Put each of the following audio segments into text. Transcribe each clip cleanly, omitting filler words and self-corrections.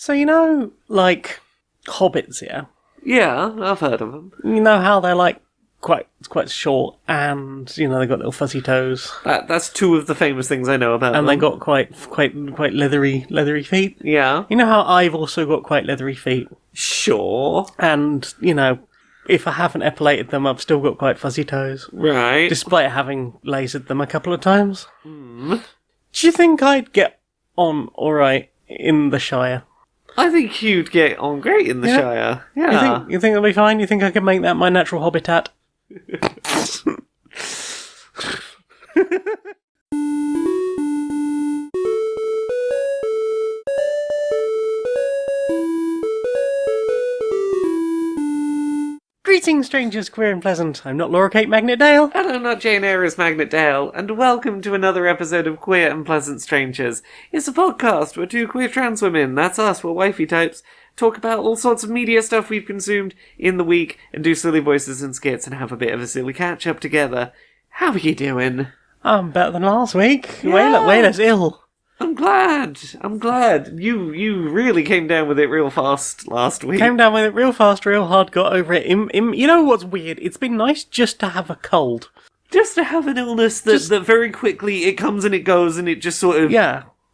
So, you know, like, hobbits, yeah? Yeah, I've heard of them. You know how they're, like, quite short, and, you know, they've got little fuzzy toes. That's two of the famous things I know about And them. they got quite leathery feet. Yeah. You know how I've also got quite leathery feet? Sure. And, you know, if I haven't epilated them, I've still got quite fuzzy toes. Right. Despite having lasered them a couple of times. Mm. Do you think I'd get on alright in the Shire? I think you'd get on great in the Yeah. Shire. Yeah. You think it'll be fine? You think I could make that my natural habitat? Greetings, strangers, queer and pleasant. I'm not Laura Kate Magnet Dale. And I'm not Jane Eyre's Magnet Dale, and welcome to another episode of Queer and Pleasant Strangers. It's a podcast where two queer trans women, that's us, we're wifey types, talk about all sorts of media stuff we've consumed in the week, and do silly voices and skits and have a bit of a silly catch-up together. How are you doing? I'm better than last week. Yeah. Way less ill. I'm glad. You really came down with it real fast last week. Came down with it real fast, real hard, got over it. You know what's weird? It's been nice just to have a cold. Just to have an illness that very quickly it comes and it goes and it just sort of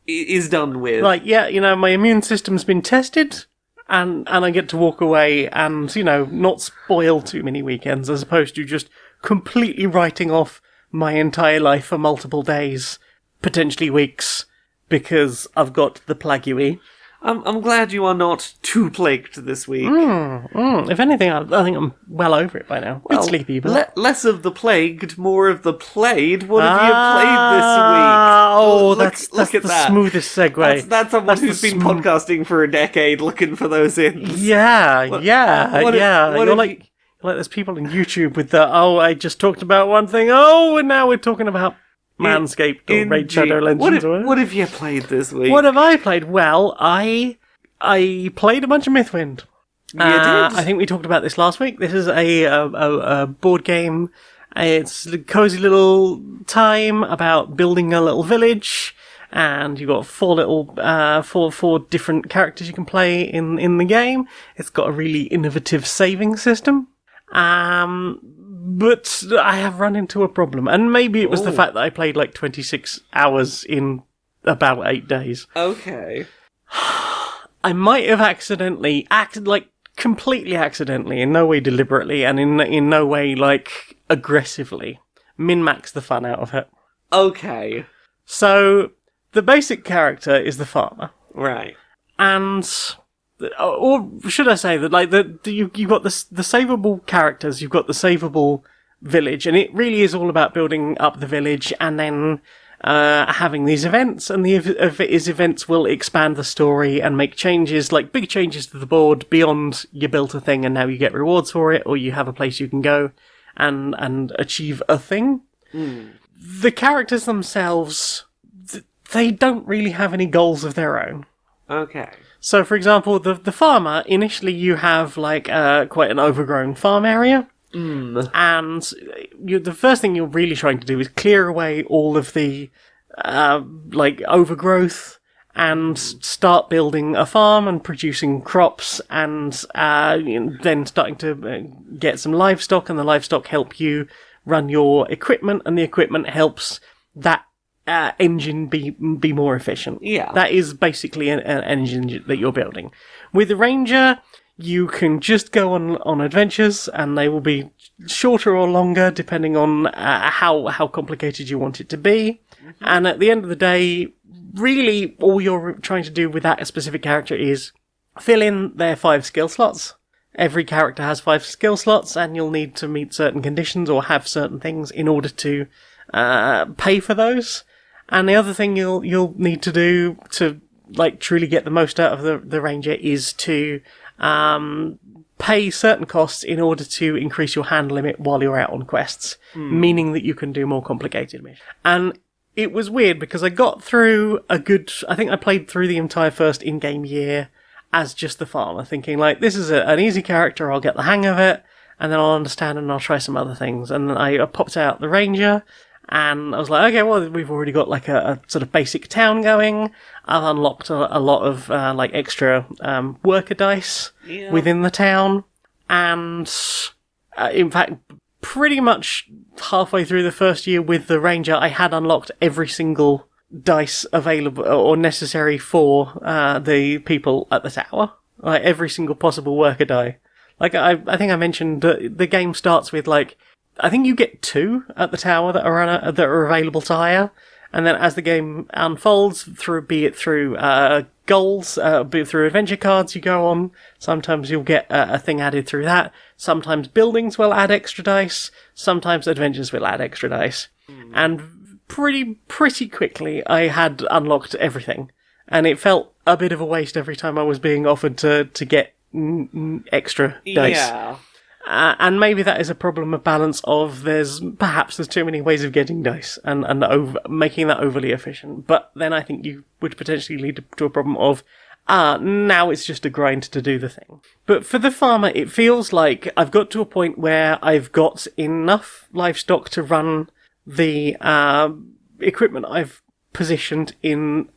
is done with. Like, yeah, you know, my immune system's been tested, and I get to walk away and, you know, not spoil too many weekends, as opposed to just completely writing off my entire life for multiple days, potentially weeks, because I've got the plague. I'm glad you are not too plagued this week. If anything, I think I'm well over it by now. Well, Bit sleepy, but... less of the plagued, more of the played. What have you played this week? Oh, Look that's at the that. smoothest segue. That's someone who's been podcasting for a decade looking for those ins. Yeah. What You're like there's people on YouTube with the, I just talked about one thing, and now we're talking about Manscaped or Raid Shadow Legends. What have you played this week? What have I played? Well, I played a bunch of Mythwind. You did? I think we talked about this last week. This is a board game. It's a cozy little time about building a little village, and you've got four different characters you can play in the game. It's got a really innovative saving system. But I have run into a problem, and maybe it was the fact that I played like 26 hours in about 8 days. Okay. I might have accidentally completely accidentally, in no way deliberately, and in no way, like, aggressively, min-max the fun out of it. Okay. So, the basic character is the farmer. Right. And... Or should I say that, like, you've got the savable characters, you've got the savable village, and it really is all about building up the village and then having these events, and these events will expand the story and make changes, like big changes to the board beyond you built a thing and now you get rewards for it, or you have a place you can go and achieve a thing. The characters themselves, they don't really have any goals of their own. Okay. So, for example, the farmer, initially you have, like, quite an overgrown farm area. And the first thing you're really trying to do is clear away all of the, overgrowth and start building a farm and producing crops and then starting to get some livestock, and the livestock help you run your equipment, and the equipment helps that engine be more efficient. Yeah. That is basically an engine that you're building. With the Ranger, you can just go on adventures, and they will be shorter or longer depending on how complicated you want it to be. And at the end of the day, really all you're trying to do with that specific character is fill in their 5 skill slots. Every character has 5 skill slots, and you'll need to meet certain conditions or have certain things in order to pay for those. And the other thing you'll need to do to, like, truly get the most out of the Ranger is to pay certain costs in order to increase your hand limit while you're out on quests, meaning that you can do more complicated missions. And it was weird because I got through I think I played through the entire first in-game year as just the farmer, thinking, like, this is an easy character, I'll get the hang of it, and then I'll understand and I'll try some other things. And then I popped out the Ranger, And I was like, okay, well, we've already got like a sort of basic town going. I've unlocked a lot of like extra worker dice within the town. And in fact, pretty much halfway through the first year with the Ranger, I had unlocked every single dice available or necessary for the people at the tower. Like every single possible worker die. Like I think I mentioned that the game starts with like, I think you get 2 at the tower that are available to hire, and then as the game unfolds, be it through goals, be it through adventure cards you go on, sometimes you'll get a thing added through that. Sometimes buildings will add extra dice. Sometimes adventures will add extra dice, and pretty quickly I had unlocked everything, and it felt a bit of a waste every time I was being offered to get extra dice. Yeah. And maybe that is a problem of balance of there's too many ways of getting dice and making that overly efficient. But then I think you would potentially lead to a problem of, now it's just a grind to do the thing. But for the farmer, it feels like I've got to a point where I've got enough livestock to run the equipment I've positioned in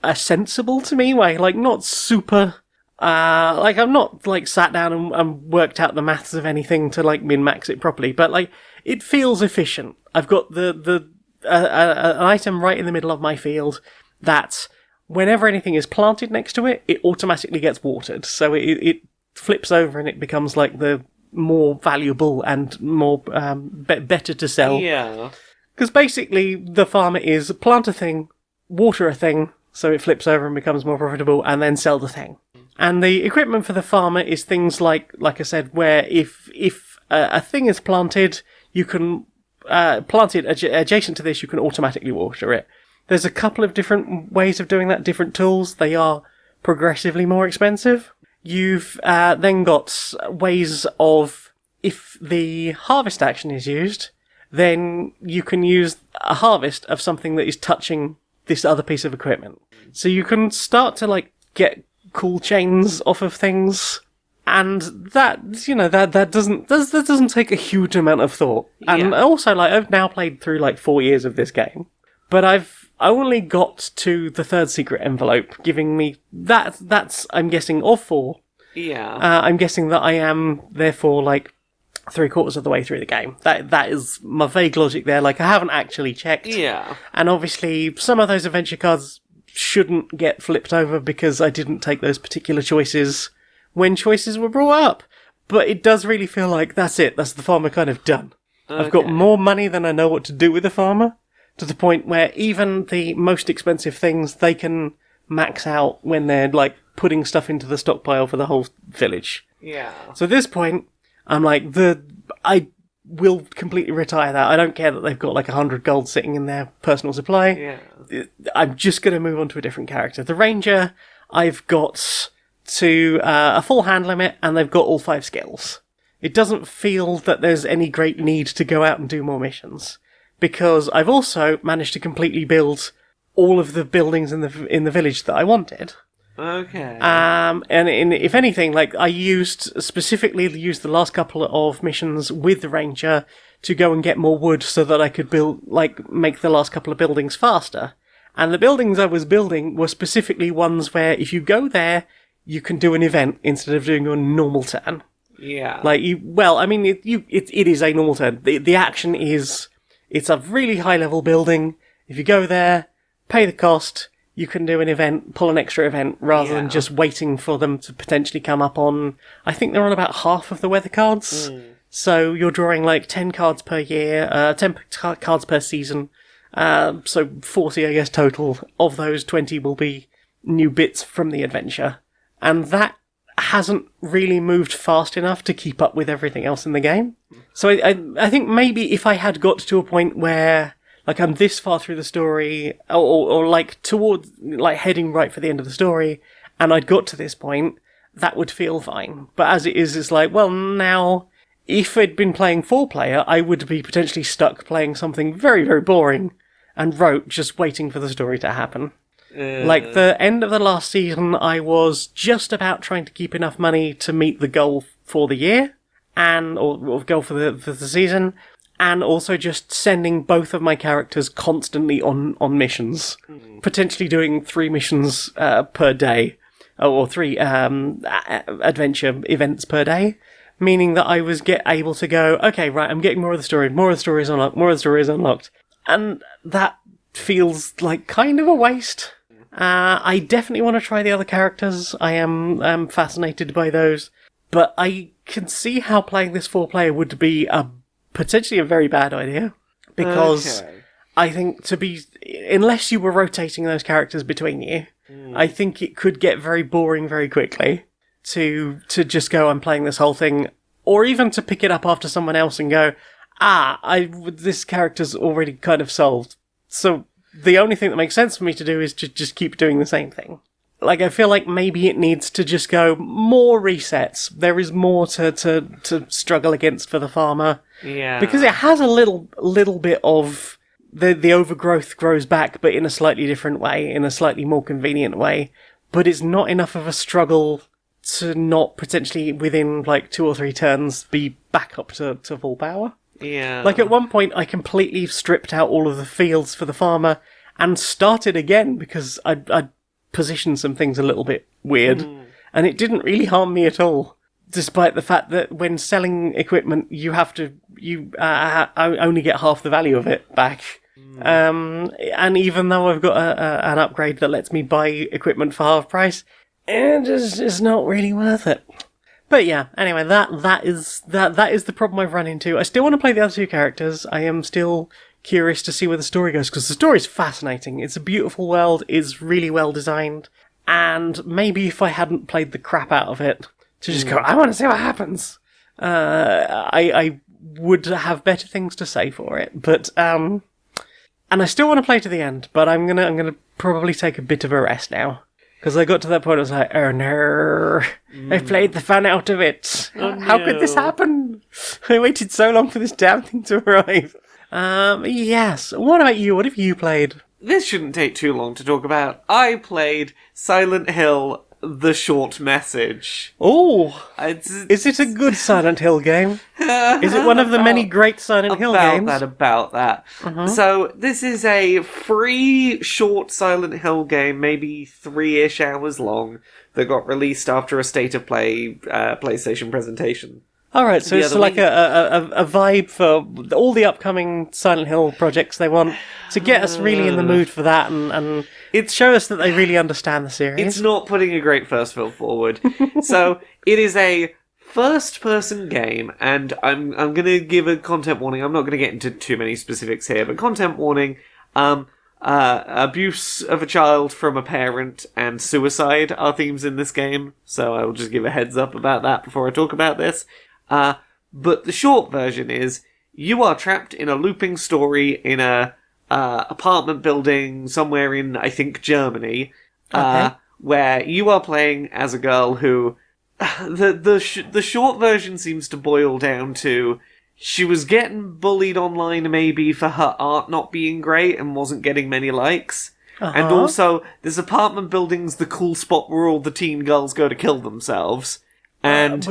a sensible to me way, like not super... like I'm not like sat down and worked out the maths of anything to like min-max it properly, but like it feels efficient. I've got an item right in the middle of my field that whenever anything is planted next to it, it automatically gets watered. So it flips over and it becomes like the more valuable and more better to sell. Yeah. Because basically the farmer is plant a thing, water a thing, so it flips over and becomes more profitable, and then sell the thing. And the equipment for the farmer is things like I said, where if a thing is planted, you can plant it adjacent to this, you can automatically water it. There's a couple of different ways of doing that, different tools. They are progressively more expensive. You've then got ways of, if the harvest action is used, then you can use a harvest of something that is touching this other piece of equipment. So you can start to like get cool chains off of things, and that that doesn't take a huge amount of thought. And also, like, I've now played through like 4 years of this game, but I've only got to the 3rd secret envelope, giving me that's I'm guessing of 4. I'm guessing that I am therefore like 3/4 of the way through the game. That is my vague logic there. Like, I haven't actually checked. And obviously some of those adventure cards shouldn't get flipped over because I didn't take those particular choices when choices were brought up. But it does really feel like that's it. That's the farmer kind of done. Okay. I've got more money than I know what to do with the farmer, to the point where even the most expensive things, they can max out when they're like putting stuff into the stockpile for the whole village. So at this point, I'm like, I will completely retire that. I don't care that they've got like 100 gold sitting in their personal supply. I'm just going to move on to a different character. The Ranger, I've got to a full hand limit, and they've got all 5 skills. It doesn't feel that there's any great need to go out and do more missions, because I've also managed to completely build all of the buildings in the village that I wanted. Okay. And if anything, like, I specifically used the last couple of missions with the Ranger to go and get more wood so that I could make the last couple of buildings faster. And the buildings I was building were specifically ones where if you go there, you can do an event instead of doing a normal turn. Like, it is a normal turn. The action is, it's a really high level building. If you go there, pay the cost, you can do an event, pull an extra event, rather than just waiting for them to potentially come up on... I think they're on about half of the weather cards. So you're drawing like 10 cards per year, 10 cards per season. So 40, I guess, total. Of those, 20 will be new bits from the adventure. And that hasn't really moved fast enough to keep up with everything else in the game. So I think maybe if I had got to a point where... like, I'm this far through the story, or like, towards, like, heading right for the end of the story, and I'd got to this point, that would feel fine. But as it is, it's like, well, now, if I'd been playing 4-player, I would be potentially stuck playing something very, very boring, and rote, just waiting for the story to happen. Like, the end of the last season, I was just about trying to keep enough money to meet the goal for the year, or goal for the season, and also just sending both of my characters constantly on missions, potentially doing 3 missions per day, or 3 adventure events per day, meaning that I was able to go, okay, right, I'm getting more of the story is unlocked, more of the story is unlocked, and that feels like kind of a waste. I definitely want to try the other characters. I am fascinated by those, but I can see how playing this 4-player would be potentially a very bad idea, because I think unless you were rotating those characters between you, I think it could get very boring very quickly to just go, I'm playing this whole thing, or even to pick it up after someone else and go, this character's already kind of solved. So the only thing that makes sense for me to do is to just keep doing the same thing. Like, I feel like maybe it needs to just go more resets. There is more to struggle against for the farmer. Yeah. Because it has a little bit of the overgrowth grows back, but in a slightly different way, in a slightly more convenient way. But it's not enough of a struggle to not potentially within like 2 or 3 turns be back up to full power. Yeah. Like, at one point I completely stripped out all of the fields for the farmer and started again because I'd positioned some things a little bit weird, and it didn't really harm me at all, despite the fact that when selling equipment you only get half the value of it back. And even though I've got an upgrade that lets me buy equipment for half price, it's not really worth it. But yeah, anyway, that is the problem I've run into. I still want to play the other 2 characters. I am still curious to see where the story goes, because the story's fascinating. It's a beautiful world, it's really well designed, and maybe if I hadn't played the crap out of it, to just go, I want to see what happens, I would have better things to say for it. But and I still want to play to the end, but I'm gonna probably take a bit of a rest now. Because I got to that point, I was like, oh no, I played the fun out of it. How could this happen? I waited so long for this damn thing to arrive. Yes. What about you? What have you played? This shouldn't take too long to talk about. I played Silent Hill: The Short Message. Oh! Is it a good Silent Hill game? Is it one of the many great Silent Hill games? About that. So, this is a free, short Silent Hill game, maybe 3-ish hours long, that got released after a State of Play PlayStation presentation. Alright, so it's like a vibe for all the upcoming Silent Hill projects they want to get us really in the mood for that and show us that they really understand the series. It's not putting a great first foot forward. So, it is a first-person game, and I'm going to give a content warning. I'm not going to get into too many specifics here, but content warning, abuse of a child from a parent and suicide are themes in this game, so I will just give a heads up about that before I talk about this. But the short version is, you are trapped in a looping story in a apartment building somewhere in, I think, Germany, where you are playing as a girl who... The short version seems to boil down to, she was getting bullied online maybe for her art not being great and wasn't getting many likes. And also, this apartment building's the cool spot where all the teen girls go to kill themselves. And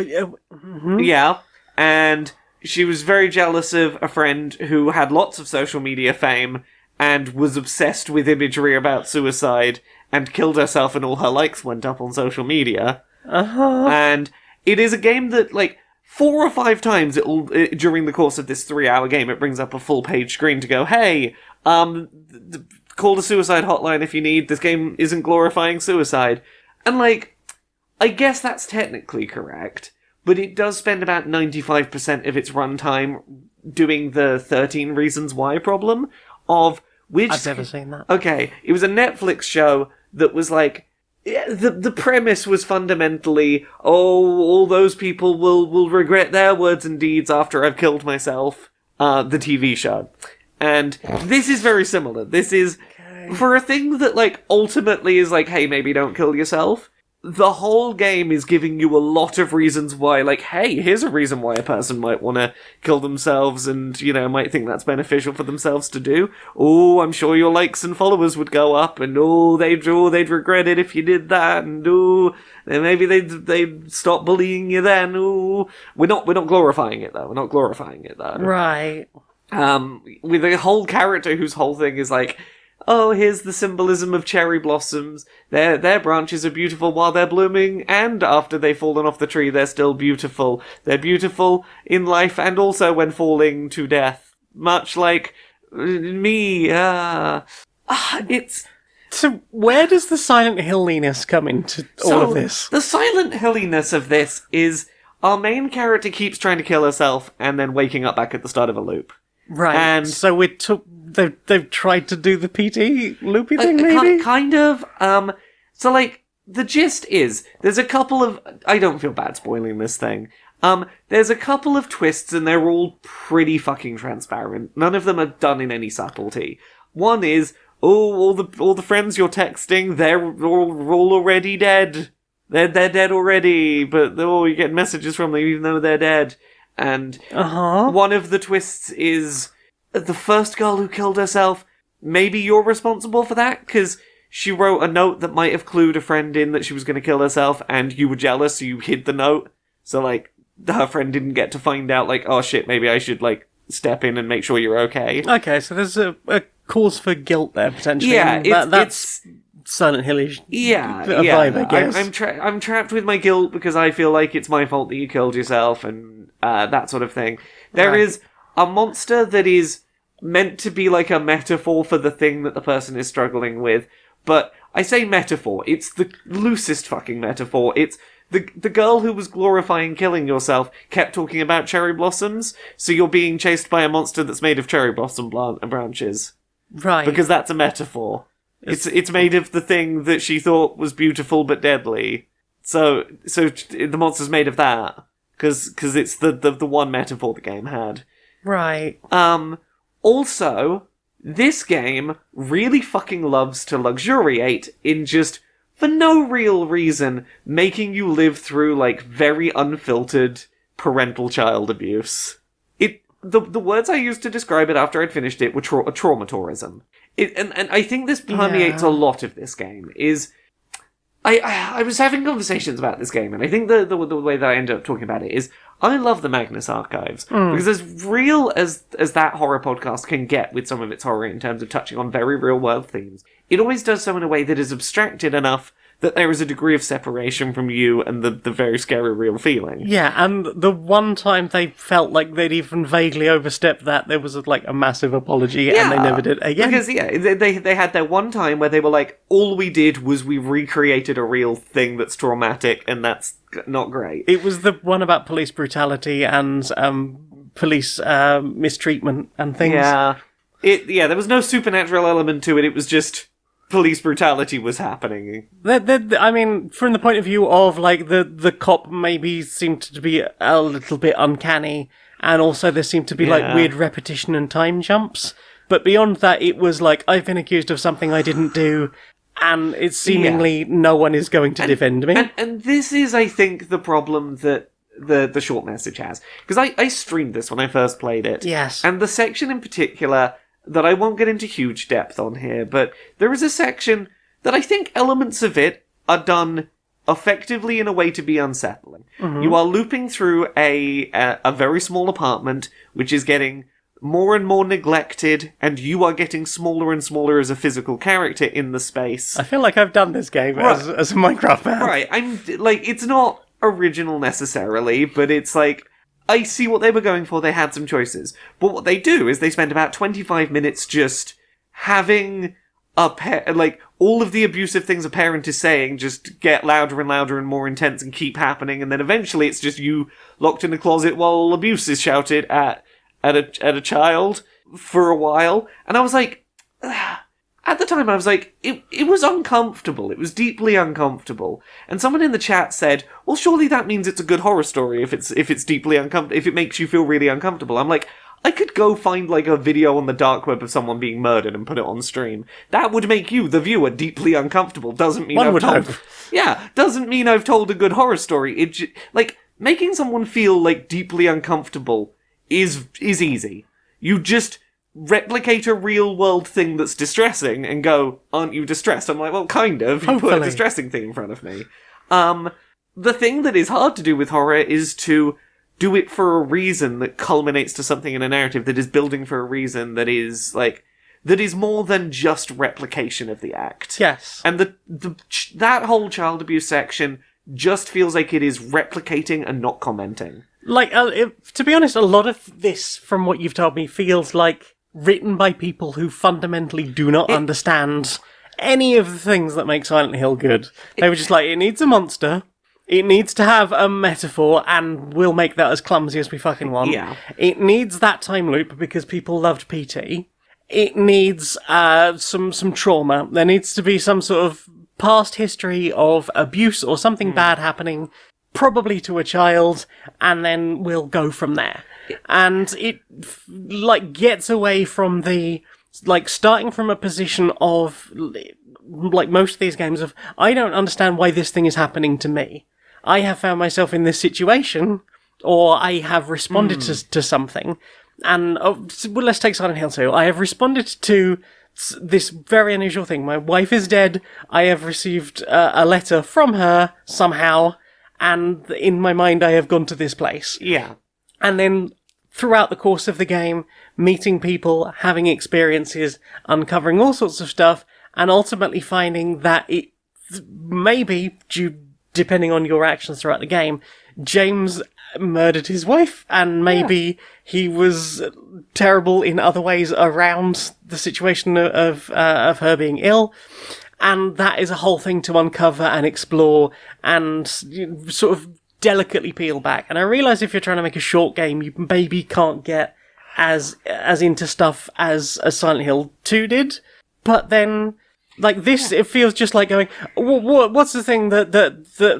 yeah, and she was very jealous of a friend who had lots of social media fame and was obsessed with imagery about suicide and killed herself, and all her likes went up on social media. And it is a game that, like, 4 or 5 times during the course of this 3-hour game, it brings up a full-page screen to go, hey, call the suicide hotline if you need. This game isn't glorifying suicide. And, like, I guess that's technically correct, but it does spend about 95% of its runtime doing the 13 Reasons Why problem of which... I've never seen that. Okay, it was a Netflix show that was like... The premise was fundamentally, all those people will regret their words and deeds after I've killed myself, the TV show. And this is very similar. This is, for a thing that, like, ultimately is like, hey, maybe don't kill yourself, the whole game is giving you a lot of reasons why, like, hey, here's a reason why a person might want to kill themselves and, you know, might think that's beneficial for themselves to do. Oh, I'm sure your likes and followers would go up, and they'd regret it if you did that, and then maybe they'd stop bullying you then. We're not glorifying it though. Right. with a whole character whose whole thing is like, oh, here's the symbolism of cherry blossoms. Their branches are beautiful while they're blooming, and after they've fallen off the tree, they're still beautiful. They're beautiful in life and also when falling to death. Much like me. It's... So where does the Silent Hilliness come into all of this? The Silent Hilliness of this is our main character keeps trying to kill herself and then waking up back at the start of a loop. Right, and so they've tried to do the PT loopy thing, maybe? Kind of. So, like, the gist is, there's a couple of... I don't feel bad spoiling this thing. There's a couple of twists, and they're all pretty fucking transparent. None of them are done in any subtlety. One is, all the friends you're texting, they're all already dead. They're dead already, but you get messages from them even though they're dead. And one of the twists is the first girl who killed herself, maybe you're responsible for that, because she wrote a note that might have clued a friend in that she was going to kill herself, and you were jealous, so you hid the note. So, like, her friend didn't get to find out, like, oh shit, maybe I should, like, step in and make sure you're okay. Okay, so there's a cause for guilt there, potentially. Yeah, that's Silent Hill-ish vibe, I guess. I'm trapped with my guilt because I feel like it's my fault that you killed yourself, and that sort of thing. There is a monster that is meant to be like a metaphor for the thing that the person is struggling with, but I say metaphor, it's the loosest fucking metaphor. It's the girl who was glorifying killing yourself kept talking about cherry blossoms, so you're being chased by a monster that's made of cherry blossom branches. Right. Because that's a metaphor. It's made of the thing that she thought was beautiful but deadly. So the monster's made of that. Because it's the one metaphor the game had. Right. Also, this game really fucking loves to luxuriate in just, for no real reason, making you live through, like, very unfiltered parental child abuse. The words I used to describe it after I'd finished it were trauma tourism. And I think this permeates a lot of this game, is... I was having conversations about this game, and I think the way that I ended up talking about it is, I love the Magnus Archives, because as real as that horror podcast can get with some of its horror in terms of touching on very real-world themes, it always does so in a way that is abstracted enough that there is a degree of separation from you and the very scary real feeling. Yeah, and the one time they felt like they'd even vaguely overstepped that, there was a massive apology, and they never did again. Because, they had their one time where they were like, all we did was we recreated a real thing that's traumatic, and that's not great. It was the one about police brutality and police mistreatment and things. Yeah. There was no supernatural element to it, it was just... police brutality was happening. I mean, from the point of view of, the cop maybe seemed to be a little bit uncanny, and also there seemed to be, weird repetition and time jumps. But beyond that, it was I've been accused of something I didn't do, and it's seemingly no one is going to defend me. And this is, I think, the problem that the short message has. Because I streamed this when I first played it. Yes. And the section in particular... that I won't get into huge depth on here, but there is a section that I think elements of it are done effectively in a way to be unsettling. Mm-hmm. You are looping through a very small apartment, which is getting more and more neglected, and you are getting smaller and smaller as a physical character in the space. I feel like I've done this game as a Minecraft fan. Right, it's not original necessarily, but it's I see what they were going for, they had some choices. But what they do is they spend about 25 minutes just having all of the abusive things a parent is saying just get louder and louder and more intense and keep happening, and then eventually it's just you locked in a closet while abuse is shouted at a child for a while. And I was like... At the time, I was like, it was uncomfortable. It was deeply uncomfortable. And someone in the chat said, well, surely that means it's a good horror story if it's deeply uncomfortable, if it makes you feel really uncomfortable. I'm like, I could go find, a video on the dark web of someone being murdered and put it on stream. That would make you, the viewer, deeply uncomfortable. Doesn't mean I've told... Yeah, doesn't mean I've told a good horror story. Making someone feel, deeply uncomfortable is easy. You just... replicate a real-world thing that's distressing and go, aren't you distressed? I'm like, well, kind of. You put a distressing thing in front of me. The thing that is hard to do with horror is to do it for a reason that culminates to something in a narrative that is building for a reason that is, like, that is more than just replication of the act. Yes. And that whole child abuse section just feels like it is replicating and not commenting. Like, to be honest, a lot of this, from what you've told me, feels like written by people who fundamentally do not understand any of the things that make Silent Hill good. They were just like, it needs a monster, it needs to have a metaphor, and we'll make that as clumsy as we fucking want. Yeah. It needs that time loop because people loved PT. It needs some trauma. There needs to be some sort of past history of abuse or something bad happening, probably to a child, and then we'll go from there. And it, like, gets away from the, like, starting from a position of, like most of these games, of, I don't understand why this thing is happening to me. I have found myself in this situation, or I have responded to something. And, well, let's take Silent Hill 2. I have responded to this very unusual thing. My wife is dead. I have received a letter from her somehow, and in my mind I have gone to this place. Yeah. And then throughout the course of the game, meeting people, having experiences, uncovering all sorts of stuff, and ultimately finding that it maybe, depending on your actions throughout the game, James murdered his wife, and maybe he was terrible in other ways around the situation of her being ill. And that is a whole thing to uncover and explore and sort of delicately peel back. And I realise if you're trying to make a short game, you maybe can't get as into stuff as Silent Hill 2 did. But then, like this, it feels just like going, what's the thing that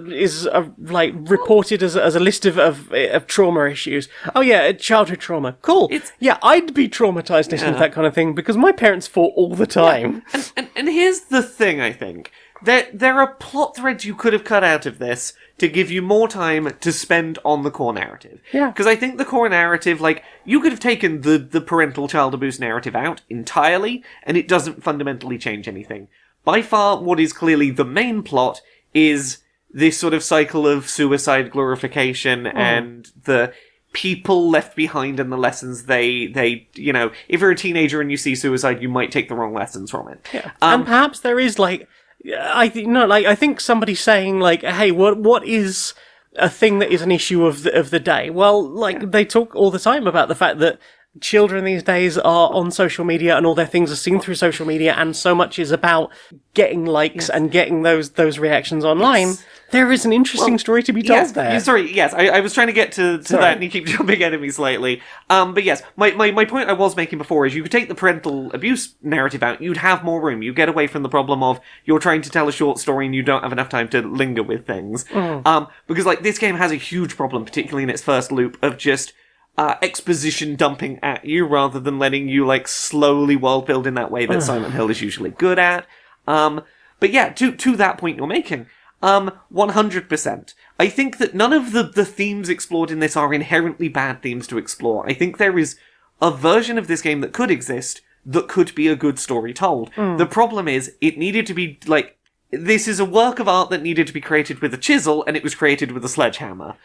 is like reported as a list of trauma issues? Oh yeah, childhood trauma. Cool. Yeah, I'd be traumatized listening to that kind of thing because my parents fought all the time. Yeah. And here's the thing, I think. There are plot threads you could have cut out of this to give you more time to spend on the core narrative. Yeah. Because I think the core narrative, like, you could have taken the parental child abuse narrative out entirely, and it doesn't fundamentally change anything. By far, what is clearly the main plot is this sort of cycle of suicide glorification and the people left behind and the lessons they, you know, if you're a teenager and you see suicide, you might take the wrong lessons from it. Yeah. And perhaps there is, like, I think somebody saying, like, hey, what is a thing that is an issue of the day? Well, like, they talk all the time about the fact that children these days are on social media and all their things are seen through social media, and so much is about getting likes and getting those reactions online. Yes. There is an interesting story to be told there. Sorry, yes, I was trying to get to that and you keep jumping at me slightly. But yes, my point I was making before is you could take the parental abuse narrative out, you'd have more room. You get away from the problem of you're trying to tell a short story and you don't have enough time to linger with things. Because, like, this game has a huge problem, particularly in its first loop, of just exposition dumping at you rather than letting you, like, slowly world build in that way that Silent Hill is usually good at. But yeah, to that point you're making, 100%. I think that none of the themes explored in this are inherently bad themes to explore. I think there is a version of this game that could exist that could be a good story told. The problem is, it needed to be, like, this is a work of art that needed to be created with a chisel, and it was created with a sledgehammer.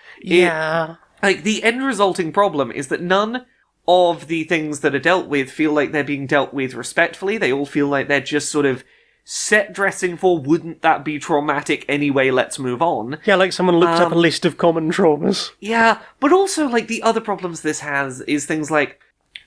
Like, the end resulting problem is that none of the things that are dealt with feel like they're being dealt with respectfully. They all feel like they're just sort of set dressing for, wouldn't that be traumatic anyway, let's move on. Yeah, like someone looked up a list of common traumas. Yeah, but also, like, the other problems this has is things like,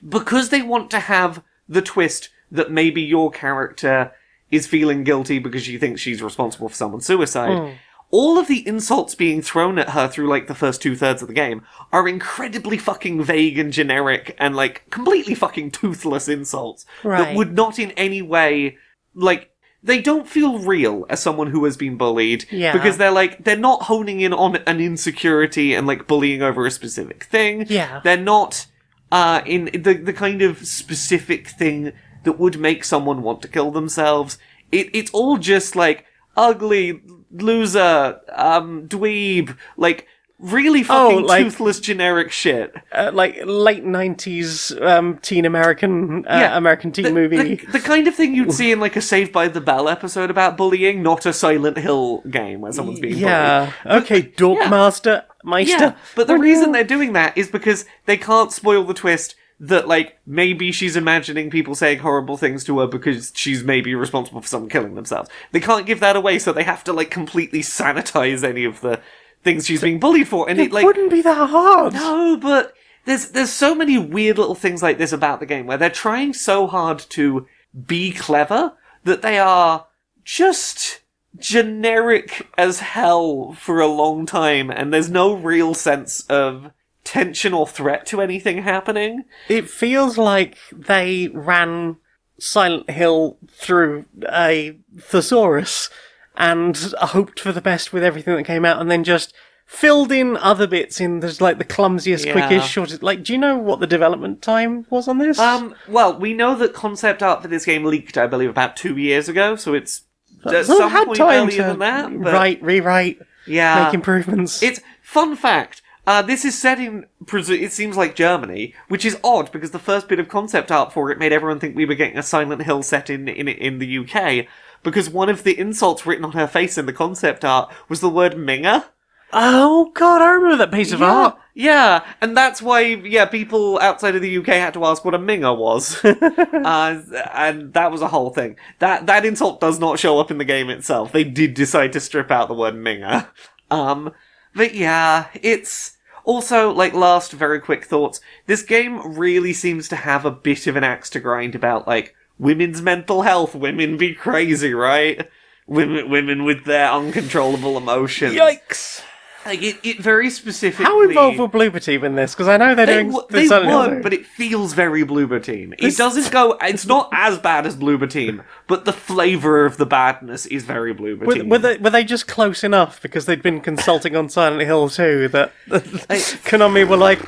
because they want to have the twist that maybe your character is feeling guilty because she thinks she's responsible for someone's suicide, all of the insults being thrown at her through, like, the first 2/3 of the game are incredibly fucking vague and generic and, like, completely fucking toothless insults that would not in any way, like, they don't feel real as someone who has been bullied. Yeah. Because they're not honing in on an insecurity and, like, bullying over a specific thing. Yeah. They're not in the kind of specific thing that would make someone want to kill themselves. It's all just, like, ugly, loser, dweeb, like, really fucking toothless generic shit. Like late 90s teen American American teen movie. The kind of thing you'd see in, like, a Saved by the Bell episode about bullying, not a Silent Hill game where someone's being bullied. Okay, Dorkmaster, Meister. Yeah, but the reason they're doing that is because they can't spoil the twist that, like, maybe she's imagining people saying horrible things to her because she's maybe responsible for someone killing themselves. They can't give that away, so they have to, like, completely sanitize any of the things she's being bullied for. And it wouldn't be that hard. No, but there's so many weird little things like this about the game where they're trying so hard to be clever that they are just generic as hell for a long time, and there's no real sense of tension or threat to anything happening. It feels like they ran Silent Hill through a thesaurus and hoped for the best with everything that came out, and then just filled in other bits in the, like, the clumsiest, quickest, shortest... Like, do you know what the development time was on this? Well, we know that concept art for this game leaked, I believe, about 2 years ago, so it's at so some had point time earlier to than that. But write, rewrite, make improvements. It's fun fact. This is set in, it seems like Germany, which is odd because the first bit of concept art for it made everyone think we were getting a Silent Hill set in the UK, because one of the insults written on her face in the concept art was the word minger. Oh god, I remember that piece of art. Yeah, and that's why, people outside of the UK had to ask what a minger was. And that was a whole thing. That insult does not show up in the game itself. They did decide to strip out the word minger. But yeah, it's... Also, like, last very quick thoughts, this game really seems to have a bit of an axe to grind about, like, women's mental health. Women be crazy, right? Women with their uncontrollable emotions. Yikes! Like, it very specifically... How involved were Bloober Team in this? Because I know they're doing... They were, but it feels very Bloober Team. It doesn't go... It's not as bad as Bloober Team, but the flavour of the badness is very Bloober Team. Were they just close enough, because they'd been consulting on Silent Hill too, that Konami were like,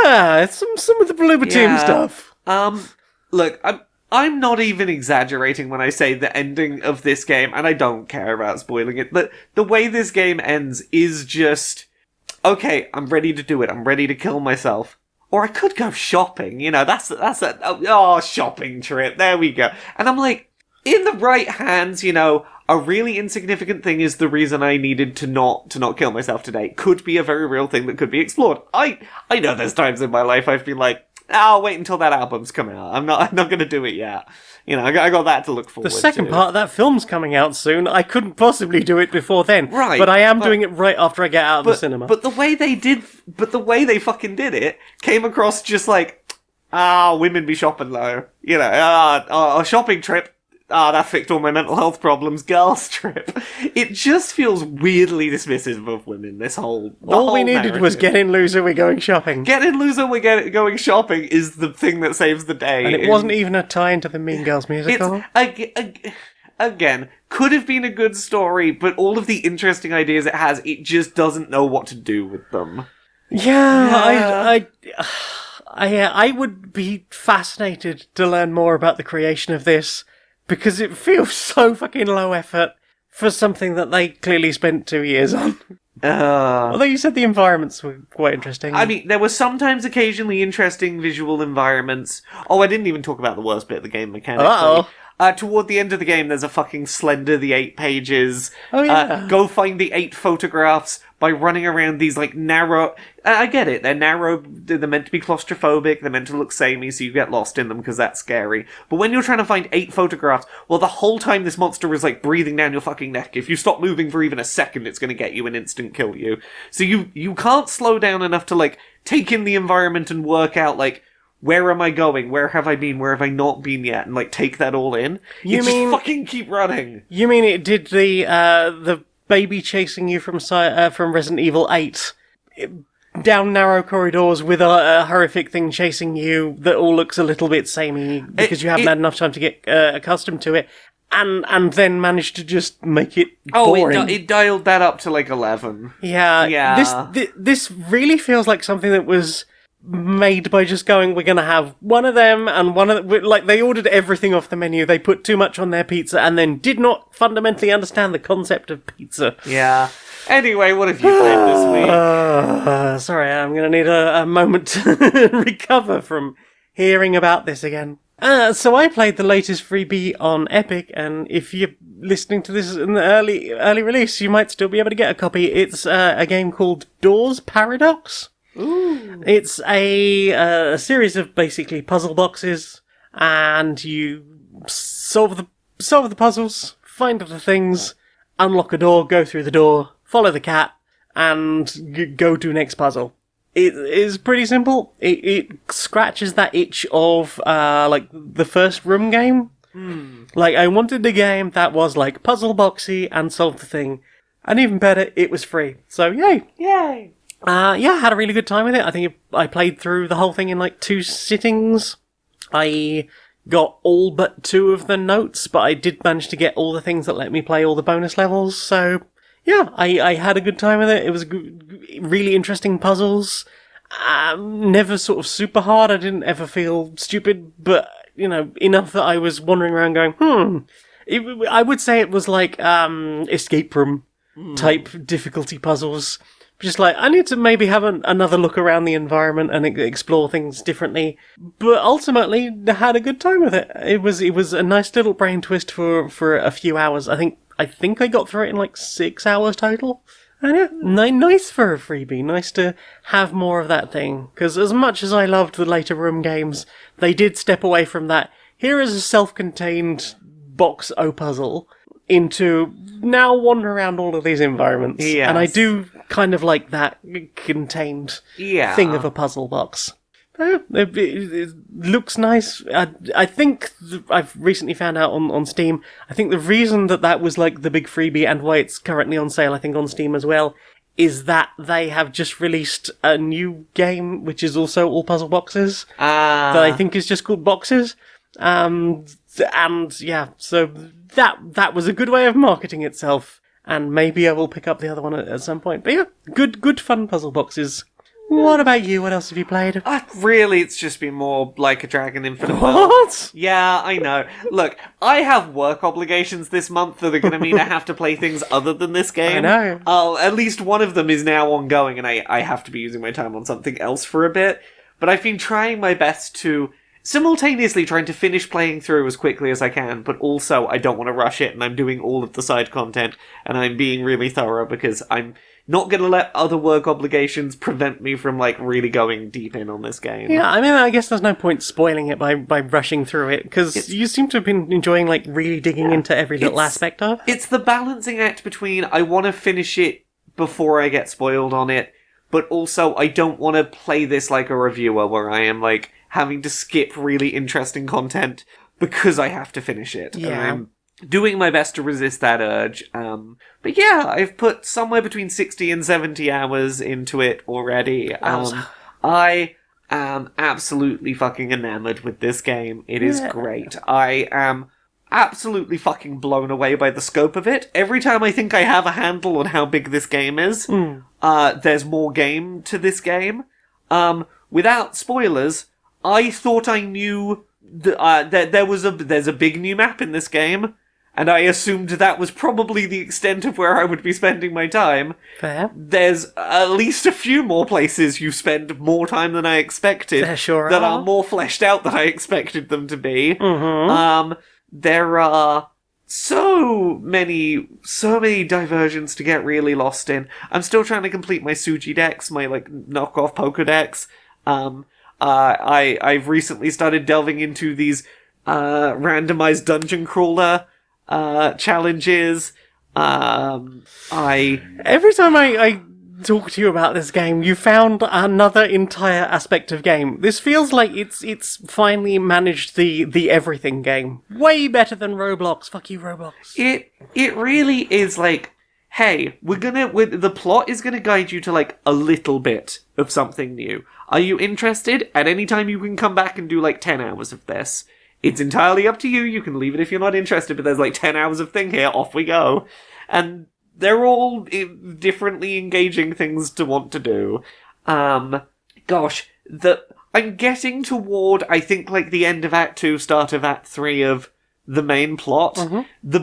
yeah, some of the Bloober Team stuff. Look, I'm not even exaggerating when I say the ending of this game, and I don't care about spoiling it, but the way this game ends is just, okay, I'm ready to do it, I'm ready to kill myself. Or I could go shopping, that's a shopping trip, there we go. And I'm like, in the right hands, a really insignificant thing is the reason I needed to not kill myself today. Could be a very real thing that could be explored. I know there's times in my life I've been like, I'll wait until that album's coming out. I'm not going to do it yet. I got that to look forward to. The second part of that film's coming out soon. I couldn't possibly do it before then. Right. But I am doing it right after I get out of the cinema. But the way they fucking did it came across just like, women be shopping though. A shopping trip. That fixed all my mental health problems. Girls trip. It just feels weirdly dismissive of women, this whole All we needed narrative. was get in, loser, we're going shopping. Get in, loser, we're going shopping is the thing that saves the day. And it wasn't even a tie into the Mean Girls musical. Again, could have been a good story, but all of the interesting ideas it has, it just doesn't know what to do with them. Yeah. I would be fascinated to learn more about the creation of this, because it feels so fucking low effort for something that they clearly spent 2 years on. Although you said the environments were quite interesting. I mean, there were sometimes occasionally interesting visual environments. Oh, I didn't even talk about the worst bit of the game mechanically. Uh-oh. Toward the end of the game, there's a fucking Slender the 8 pages. Oh, yeah. Go find the 8 photographs by running around these, like, narrow... I get it, they're narrow, they're meant to be claustrophobic, they're meant to look samey, so you get lost in them because that's scary. But when you're trying to find 8 photographs, well, the whole time this monster is, like, breathing down your fucking neck. If you stop moving for even a second, it's gonna get you and instant kill you. So you can't slow down enough to, like, take in the environment and work out, like, where am I going? Where have I been? Where have I not been yet? And, like, take that all in. Just fucking keep running. You mean it did the baby chasing you from Resident Evil 8 down narrow corridors with a horrific thing chasing you that all looks a little bit samey because you haven't had enough time to get accustomed to it, and then managed to just make it boring. It dialed that up to, like, 11. Yeah. This really feels like something that was made by just going, we're going to have one of them and one of like, they ordered everything off the menu, they put too much on their pizza, and then did not fundamentally understand the concept of pizza. Yeah. Anyway, what have you played this week? Sorry, I'm going to need a moment to recover from hearing about this again. So I played the latest freebie on Epic, and if you listening to this in the early release, you might still be able to get a copy. It's a game called Doors Paradox. Ooh. It's a series of basically puzzle boxes, and you solve the puzzles, find other things, unlock a door, go through the door, follow the cat, and go to next puzzle. It is pretty simple. It scratches that itch of like the first Room game. Like, I wanted a game that was like puzzle boxy and solve the thing, and even better, it was free. So yay! Yeah, had a really good time with it. I think I played through the whole thing in like 2 sittings. I got all but 2 of the notes, but I did manage to get all the things that let me play all the bonus levels. So yeah, I had a good time with it. It was really interesting puzzles. Never sort of super hard. I didn't ever feel stupid, but enough that I was wandering around going, I would say it was like escape room type difficulty puzzles. Just like, I need to maybe have another look around the environment and explore things differently. But ultimately, I had a good time with it. It was a nice little brain twist for a few hours. I think I got through it in like 6 hours total. And yeah, nice for a freebie. Nice to have more of that thing. Because as much as I loved the later Room games, they did step away from that. Here is a self-contained box puzzle into now wander around all of these environments. Yes. And I do kind of like that contained thing of a puzzle box. It looks nice. I think I've recently found out on Steam, I think the reason that was like the big freebie and why it's currently on sale, I think on Steam as well, is that they have just released a new game which is also all puzzle boxes that I think is just called Boxes. And yeah, so that was a good way of marketing itself, and maybe I will pick up the other one at some point. But yeah, good fun puzzle boxes. What about you? What else have you played? Really, it's just been more Like a Dragon Infinite What? World. Yeah, I know. Look, I have work obligations this month that are going to mean I have to play things other than this game. I know. At least one of them is now ongoing, and I have to be using my time on something else for a bit. But I've been trying my best to simultaneously trying to finish playing through as quickly as I can, but also I don't want to rush it, and I'm doing all of the side content, and I'm being really thorough because I'm not going to let other work obligations prevent me from, like, really going deep in on this game. Yeah, I mean, I guess there's no point spoiling it by rushing through it, because you seem to have been enjoying, like, really digging into every little aspect of it. It's the balancing act between I want to finish it before I get spoiled on it, but also I don't want to play this like a reviewer where I am, like, having to skip really interesting content because I have to finish it. Yeah. And I'm doing my best to resist that urge. But yeah, I've put somewhere between 60 and 70 hours into it already. I am absolutely fucking enamored with this game. It is great. I am absolutely fucking blown away by the scope of it. Every time I think I have a handle on how big this game is, there's more game to this game. Without spoilers, I thought I knew that there's a big new map in this game, and I assumed that was probably the extent of where I would be spending my time. Fair. There's at least a few more places you spend more time than I expected. There sure that are. are more fleshed out than I expected them to be. Mm-hmm. There are so many diversions to get really lost in. I'm still trying to complete my Suji decks, my like knockoff Pokedex. I've recently started delving into these randomized dungeon crawler challenges. Every time I talk to you about this game, you found another entire aspect of game. This feels like it's finally managed the everything game. Way better than Roblox. Fuck you, Roblox. It really is like, hey, the plot is gonna guide you to like a little bit of something new. Are you interested? At any time you can come back and do like 10 hours of this. It's entirely up to you. You can leave it if you're not interested, but there's like 10 hours of thing here. Off we go. And they're all differently engaging things to want to do. I'm getting toward, I think, like the end of Act 2, start of Act 3 of the main plot. Mm-hmm. The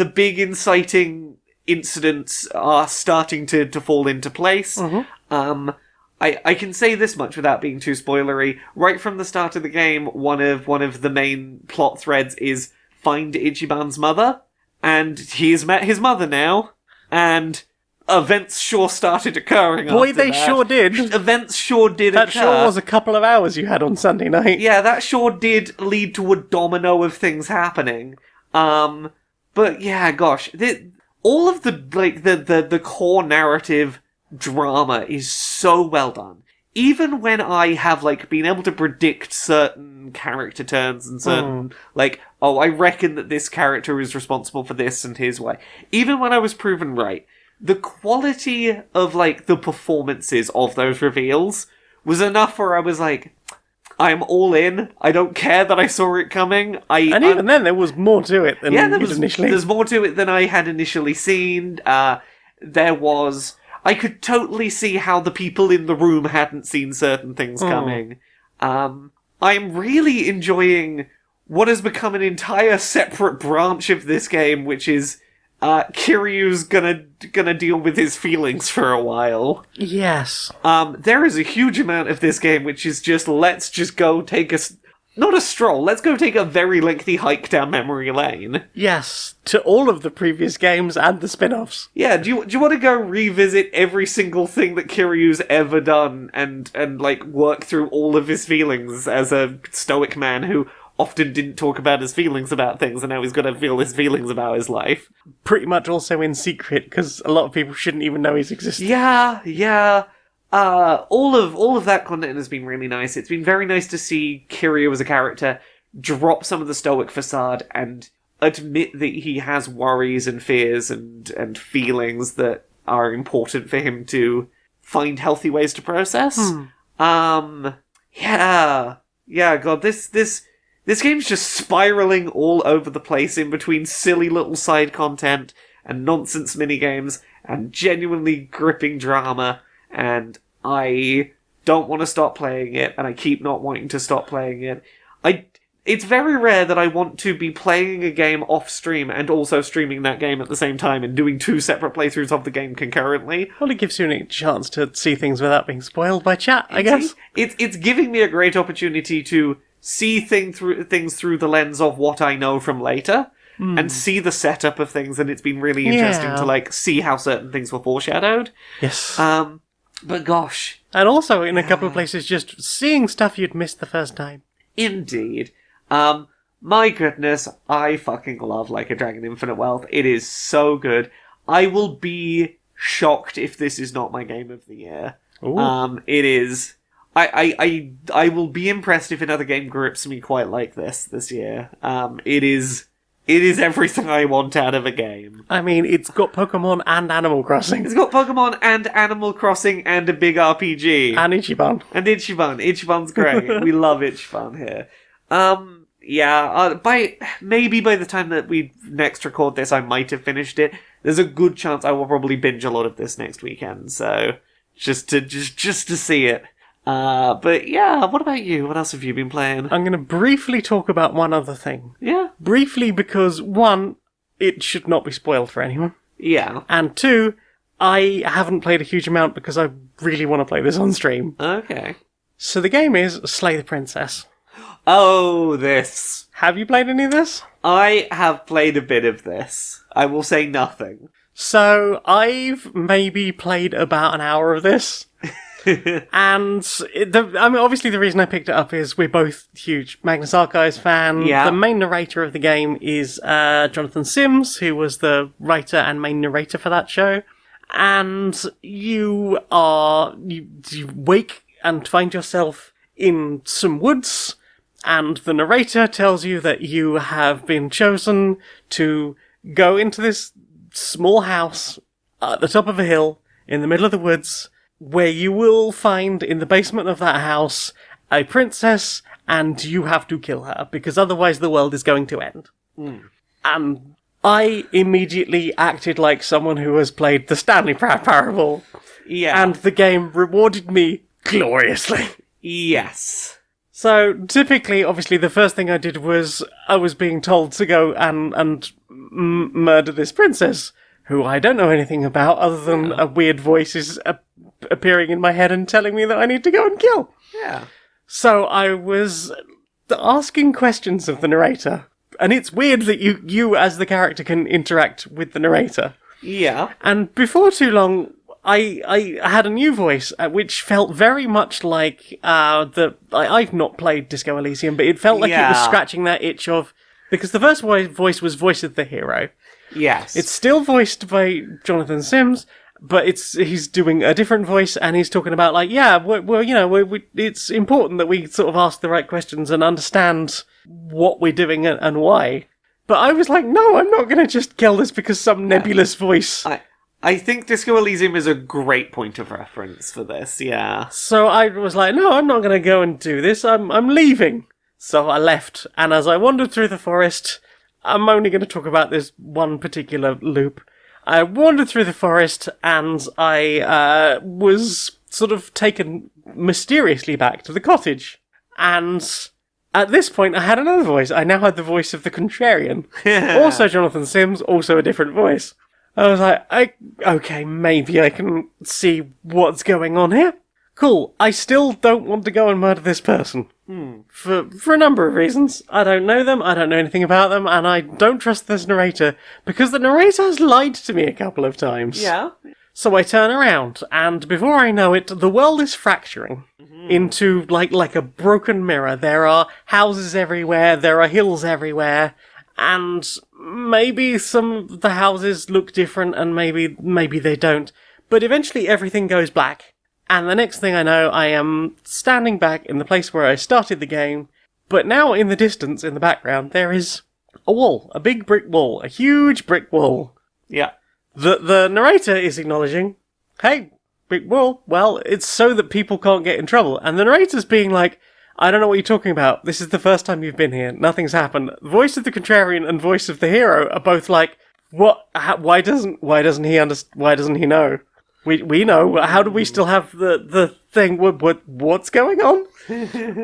big inciting incidents are starting to fall into place. Mm-hmm. I can say this much without being too spoilery. Right from the start of the game, one of the main plot threads is find Ichiban's mother. and he's met his mother now, and events sure started occurring Boy, after they that. sure did. Events sure did That occur. sure was a couple of hours you had on Sunday night. Yeah, that sure did lead to a domino of things happening. But yeah, gosh, all of the core narrative drama is so well done. Even when I have, like, been able to predict certain character turns and certain, like, oh, I reckon that this character is responsible for this and here's why. Even when I was proven right, the quality of, like, the performances of those reveals was enough where I was like, I'm all in. I don't care that I saw it coming. Even then, there was more to it than initially. There's more to it than I had initially seen. There was... I could totally see how the people in the room hadn't seen certain things coming. I'm really enjoying what has become an entire separate branch of this game, which is Kiryu's gonna deal with his feelings for a while. Yes. There is a huge amount of this game which is just, let's just go take not a stroll, let's go take a very lengthy hike down memory lane. Yes, to all of the previous games and the spin-offs. Yeah, do you want to go revisit every single thing that Kiryu's ever done and like work through all of his feelings as a stoic man who often didn't talk about his feelings about things and now he's got to feel his feelings about his life? Pretty much also in secret, because a lot of people shouldn't even know he's existed. Yeah. All of that content has been really nice. It's been very nice to see Kiryu as a character drop some of the stoic facade and admit that he has worries and fears and feelings that are important for him to find healthy ways to process. God, this game's just spiraling all over the place in between silly little side content and nonsense minigames and genuinely gripping drama, and I don't want to stop playing it, and I keep not wanting to stop playing it. It's very rare that I want to be playing a game off-stream and also streaming that game at the same time and doing 2 separate playthroughs of the game concurrently. Well, it gives you a chance to see things without being spoiled by chat, I guess. It's giving me a great opportunity to see things through the lens of what I know from later, and see the setup of things, and it's been really interesting to, like, see how certain things were foreshadowed. Yes. But gosh. And also, in a couple of places, just seeing stuff you'd missed the first time. Indeed. My goodness, I fucking love Like a Dragon Infinite Wealth. It is so good. I will be shocked if this is not my game of the year. Ooh. It is... I will be impressed if another game grips me quite like this year. It is everything I want out of a game. I mean, it's got Pokemon and Animal Crossing. It's got Pokemon and Animal Crossing and a big RPG. And Ichiban. And Ichiban. Ichiban's great. We love Ichiban here. Maybe by the time that we next record this, I might have finished it. There's a good chance I will probably binge a lot of this next weekend, so just to see it. But yeah, what about you? What else have you been playing? I'm going to briefly talk about one other thing. Yeah? Briefly because, 1, it should not be spoiled for anyone. Yeah. And 2, I haven't played a huge amount because I really want to play this on stream. Okay. So the game is Slay the Princess. Oh, this. Have you played any of this? I have played a bit of this. I will say nothing. So, I've maybe played about an hour of this. And, obviously the reason I picked it up is we're both huge Magnus Archives fan. Yeah. The main narrator of the game is Jonathan Sims, who was the writer and main narrator for that show. And you wake and find yourself in some woods, and the narrator tells you that you have been chosen to go into this small house at the top of a hill in the middle of the woods, where you will find in the basement of that house a princess, and you have to kill her, because otherwise the world is going to end. And I immediately acted like someone who has played the Stanley Parable. Yeah. And the game rewarded me gloriously. Yes. So, typically, obviously, the first thing I did was I was being told to go and murder this princess, who I don't know anything about, other than a weird voice is appearing in my head and telling me that I need to go and kill. Yeah. So I was asking questions of the narrator it's weird that you as the character can interact with the narrator. Yeah. And before too long, I had a new voice, which felt very much like I've not played Disco Elysium, but it felt like it was scratching that itch of, because the first voice was voice of the hero. Yes. It's still voiced by Jonathan Sims, but he's doing a different voice, and he's talking about it's important that we sort of ask the right questions and understand what we're doing and why. But I was like, no, I'm not going to just kill this because some nebulous voice. I think Disco Elysium is a great point of reference for this, yeah. So I was like, no, I'm not going to go and do this. I'm leaving. So I left, and as I wandered through the forest, I'm only going to talk about this one particular loop. I wandered through the forest, and I was sort of taken mysteriously back to the cottage. And at this point, I had another voice. I now had the voice of the Contrarian. Also Jonathan Sims, also a different voice. I was like, okay, maybe I can see what's going on here. Cool. I still don't want to go and murder this person. For a number of reasons. I don't know them, I don't know anything about them, and I don't trust this narrator, because the narrator has lied to me a couple of times. Yeah. So I turn around, and before I know it, the world is fracturing into like a broken mirror. There are houses everywhere, there are hills everywhere, and maybe some of the houses look different, and maybe they don't. But eventually everything goes black. And the next thing I know, I am standing back in the place where I started the game, but now in the distance, in the background, there is a wall, a big brick wall, a huge brick wall. Yeah. The narrator is acknowledging, hey, brick wall, well, it's so that people can't get in trouble. And the narrator's being like, I don't know what you're talking about, this is the first time you've been here, nothing's happened. Voice of the Contrarian and voice of the hero are both like, what, why doesn't he know? We know. How do we still have the thing? What's going on?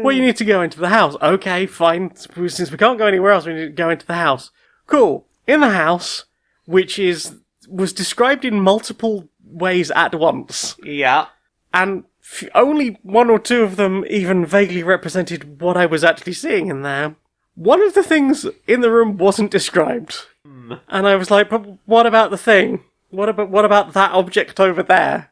Well, you need to go into the house. Okay, fine. Since we can't go anywhere else, we need to go into the house. Cool. In the house, which was described in multiple ways at once. Yeah. And only one or two of them even vaguely represented what I was actually seeing in there. One of the things in the room wasn't described. And I was like, but what about the thing? What about that object over there?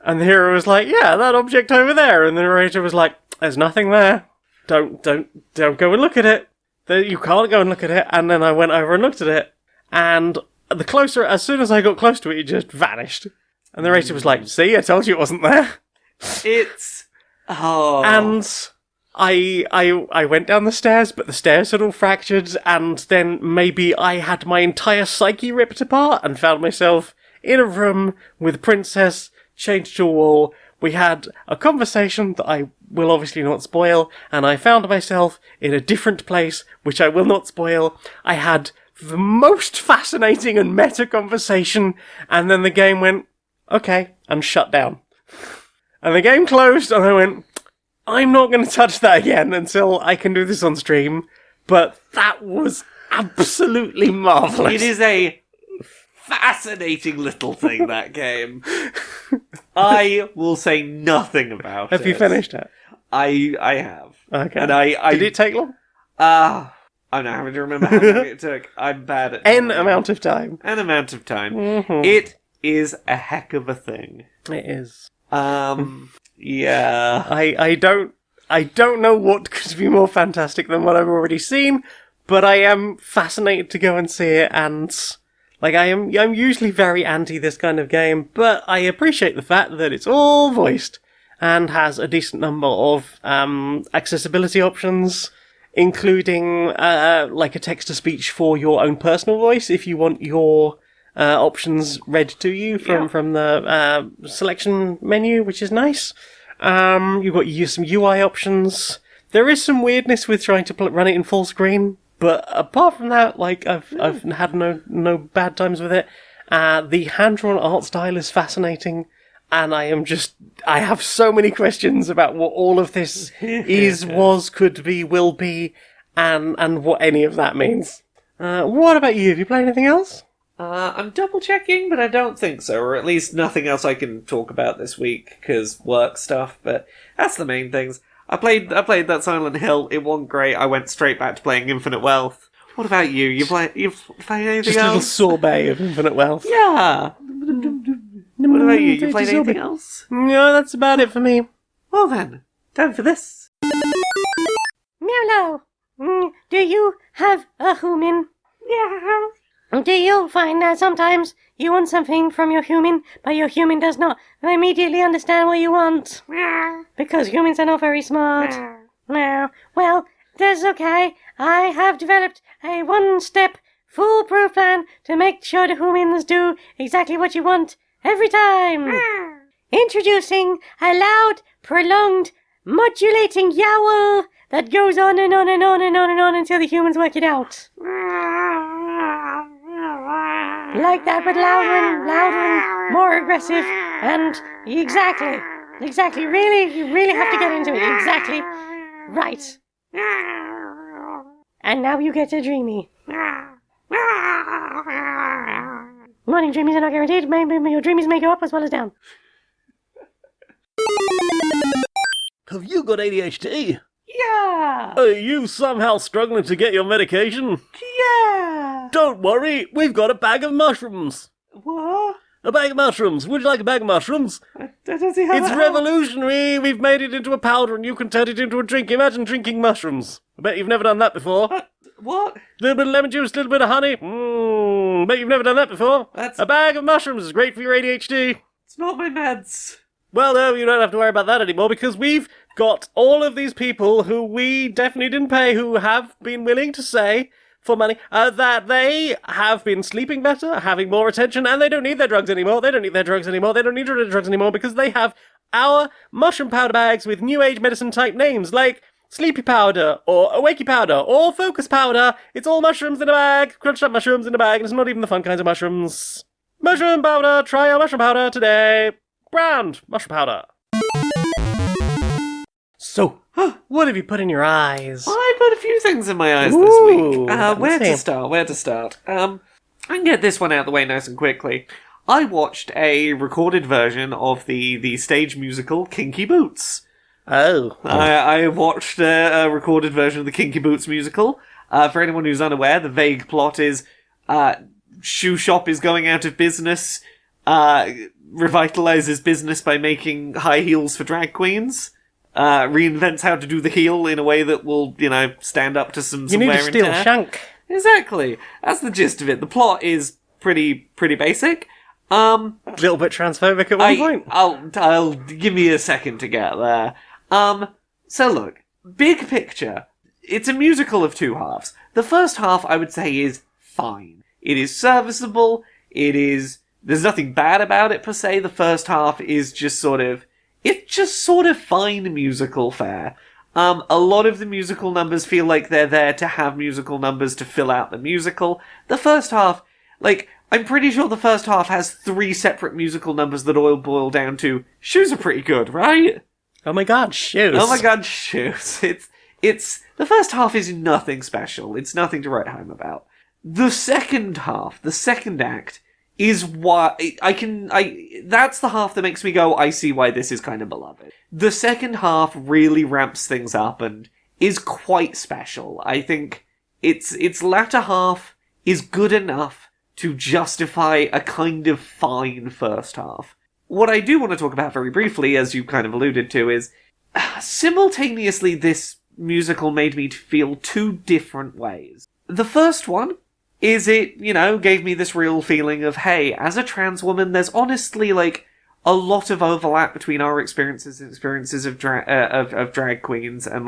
And the hero was like, yeah, that object over there. And the narrator was like, there's nothing there. Don't go and look at it. You can't go and look at it. And then I went over and looked at it. And as soon as I got close to it, it just vanished. And the narrator was like, see, I told you it wasn't there. And I went down the stairs, but the stairs had all fractured, and then maybe I had my entire psyche ripped apart and found myself in a room with a princess chained to a wall. We had a conversation that I will obviously not spoil, and I found myself in a different place, which I will not spoil. I had the most fascinating and meta conversation, and then the game went, okay, and shut down. And the game closed, and I went, I'm not going to touch that again until I can do this on stream, but that was absolutely marvellous. It is a fascinating little thing, that game. I will say nothing about it. Have you finished it? I have. Okay. And I Did it take long? I'm not having to remember how long it took. I'm bad at An amount of time. An amount of time. Mm-hmm. It is a heck of a thing. It is. Yeah. I don't know what could be more fantastic than what I've already seen, but I am fascinated to go and see it, and I'm usually very anti this kind of game, but I appreciate the fact that it's all voiced and has a decent number of accessibility options, including a text-to-speech for your own personal voice if you want your options read to you from the selection menu, which is nice. You've got some UI options. There is some weirdness with trying to run it in full screen, but apart from that, I've had no bad times with it. The hand-drawn art style is fascinating, and I have so many questions about what all of this is, was, could be, will be, and what any of that means. What about you? Have you played anything else? I'm double checking, but I don't think so, or at least nothing else I can talk about this week, because work stuff, but that's the main things. I played that Silent Hill, it wasn't great, I went straight back to playing Infinite Wealth, What about you? You play anything Just a little else? sorbet of infinite wealth. Yeah. What about you? You played anything else? No, that's about it for me. Well then, time for this. Meow. Do you have a human? Yeah. Do you find that sometimes you want something from your human, but your human does not immediately understand what you want? Because humans are not very smart. Meow. Well, that's okay. I have developed a one-step, foolproof plan to make sure the humans do exactly what you want every time. Introducing a loud, prolonged, modulating yowl that goes on and on and on and on and on until the humans work it out. Like that, but louder and more aggressive, and exactly, really, you really have to get into it, exactly right. And now you get to Dreamy. Morning dreamies are not guaranteed, maybe your dreamies may go up as well as down. Have you got ADHD? Yeah. Are you somehow struggling to get your medication? Yeah. Don't worry, we've got a bag of mushrooms. What? A bag of mushrooms. Would you like a bag of mushrooms? I don't see how It's that revolutionary. We've made it into a powder and you can turn it into a drink. Imagine drinking mushrooms. I bet you've never done that before. helps. What? A little bit of lemon juice, a little bit of honey. Bet you've never done that before. That's- A bag of mushrooms is great for your ADHD. It's not my meds. Well, no, you don't have to worry about that anymore because we've got all of these people who we definitely didn't pay who have been willing to say for money that they have been sleeping better, having more attention, and they don't need their drugs anymore. They don't need their drugs anymore. They don't need their drugs anymore because they have our mushroom powder bags with new age medicine type names like Sleepy Powder or Awakey Powder or Focus Powder. It's all mushrooms in a bag, crunched up mushrooms in a bag, and it's not even the fun kinds of mushrooms. Mushroom powder, try our mushroom powder today. Brand, mushroom powder. So, what have you put in your eyes? I put a few things in my eyes this Ooh, week. let's Where see. to start? I can get this one out of the way nice and quickly. I watched a recorded version of the stage musical Kinky Boots. Oh. I watched a recorded version of the Kinky Boots musical. For anyone who's unaware, the vague plot is shoe shop is going out of business, revitalizes business by making high heels for drag queens, reinvents how to do the heel in a way that will, stand up to some You need wear to and steal tear. shank. Exactly. That's the gist of it. The plot is pretty basic. A little bit transphobic at one point. I'll give me a second to get there. So look, big picture. It's a musical of two halves. The first half, I would say, is fine. It is serviceable. There's nothing bad about it per se. The first half is just sort of fine musical fare. A lot of the musical numbers feel like they're there to have musical numbers to fill out the musical. The first half, I'm pretty sure the first half has 3 separate musical numbers that all boil down to shoes are pretty good, right? Oh my god, shoes. Oh my god, shoes. It's the first half is nothing special. It's nothing to write home about. The second half, the second act, is why that's the half that makes me go, I see why this is kind of beloved. The second half really ramps things up and is quite special. I think its latter half is good enough to justify a kind of fine first half. What I do want to talk about very briefly, as you kind of alluded to, is simultaneously this musical made me feel 2 different ways. The first one is it, gave me this real feeling of, hey, as a trans woman, there's honestly, a lot of overlap between our experiences and experiences of drag queens, and,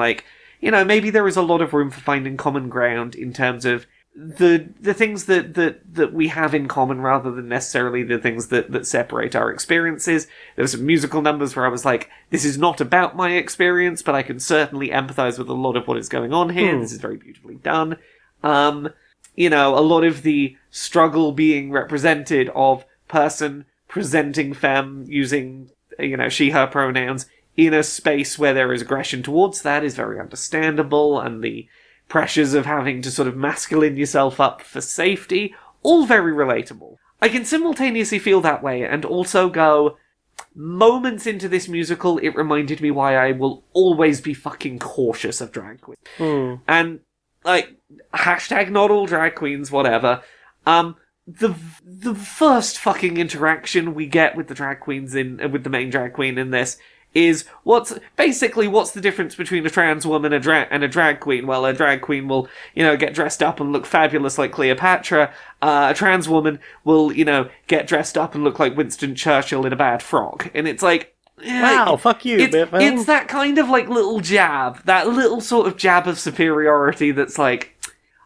maybe there is a lot of room for finding common ground in terms of the things that we have in common rather than necessarily the things that separate our experiences. There were some musical numbers where I was like, this is not about my experience, but I can certainly empathize with a lot of what is going on here. This is very beautifully done. A lot of the struggle being represented of person presenting femme using, she, her pronouns in a space where there is aggression towards that is very understandable, and the pressures of having to sort of masculine yourself up for safety, all very relatable. I can simultaneously feel that way and also go, moments into this musical, it reminded me why I will always be fucking cautious of drag queens. And like, hashtag not all drag queens, whatever. The first fucking interaction we get with the drag queens with the main drag queen in this is what's the difference between a trans woman and a drag queen? Well, a drag queen will, get dressed up and look fabulous like Cleopatra. A trans woman will, get dressed up and look like Winston Churchill in a bad frock. And it's like, wow, fuck you, Biff. It's that kind of like little jab, that little sort of jab of superiority that's like,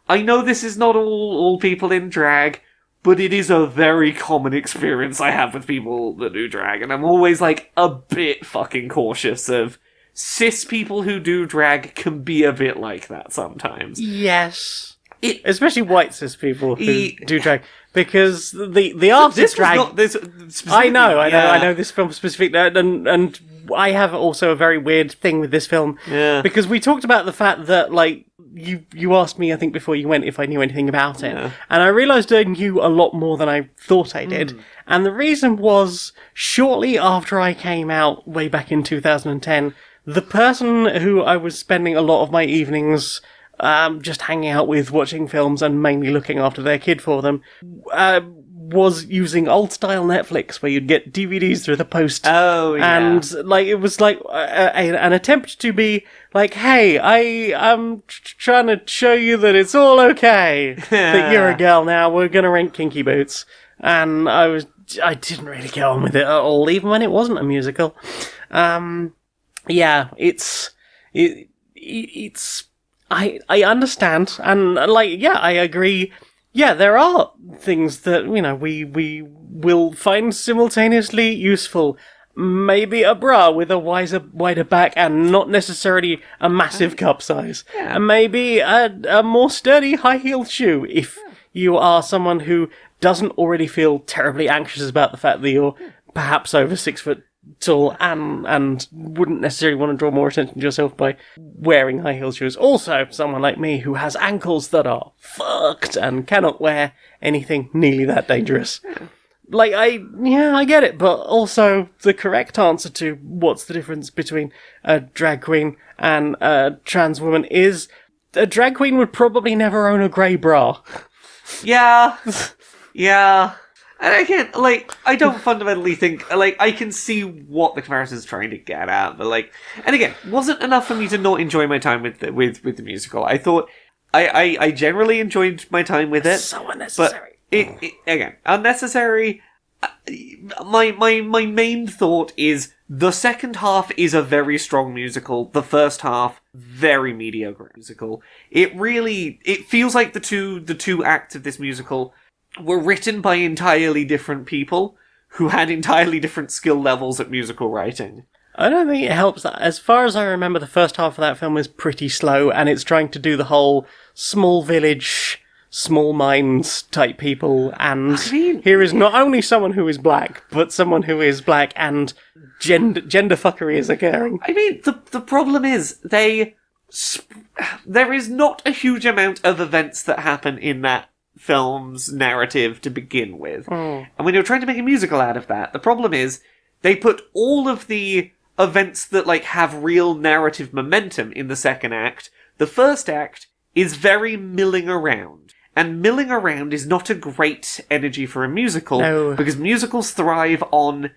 I know this is not all people in drag, but it is a very common experience I have with people that do drag, and I'm always, like, a bit fucking cautious of cis people who do drag can be a bit like that sometimes. Yes. Especially white cis people who do drag. Because the art of drag... I know this film specific, and I have also a very weird thing with this film. Yeah. Because we talked about the fact that, like, you asked me, I think, before you went, if I knew anything about it. Yeah. And I realised I knew a lot more than I thought I did. And the reason was, shortly after I came out, way back in 2010, the person who I was spending a lot of my evenings just hanging out with, watching films, and mainly looking after their kid for them, was using old-style Netflix, where you'd get DVDs through the post. Oh, yeah. And, like, it was, like, an attempt to be, like, hey, I'm trying to show you that it's all okay, that you're a girl now, we're gonna rent kinky boots. And I didn't really get on with it at all, even when it wasn't a musical. Yeah, it's... I understand, and, like, yeah, I agree. Yeah, there are things that, we will find simultaneously useful. Maybe a bra with a wider back and not necessarily a massive cup size. Yeah. And maybe a more sturdy high-heeled shoe if you are someone who doesn't already feel terribly anxious about the fact that you're perhaps over 6 foot tall and wouldn't necessarily want to draw more attention to yourself by wearing high heel shoes. Also, someone like me who has ankles that are fucked and cannot wear anything nearly that dangerous. Like, I get it, but also the correct answer to what's the difference between a drag queen and a trans woman is a drag queen would probably never own a grey bra. Yeah. Yeah. And again, like, I don't fundamentally think, like, I can see what the comparison's trying to get at, but, like, and again, wasn't enough for me to not enjoy my time with the musical. I thought, I generally enjoyed my time with it. So unnecessary. But, it again, unnecessary. My main thought is, the second half is a very strong musical, the first half, very mediocre musical. It feels like the two acts of this musical were written by entirely different people who had entirely different skill levels at musical writing. I don't think it helps that. As far as I remember, the first half of that film is pretty slow, and it's trying to do the whole small village, small minds type people, and here is not only someone who is black, but someone who is black and gender fuckery is occurring. I mean, the problem is, there is not a huge amount of events that happen in that film's narrative to begin with. And when you're trying to make a musical out of that, the problem is they put all of the events that, like, have real narrative momentum in the second act. The first act is very milling around. And milling around is not a great energy for a musical, No. because musicals thrive on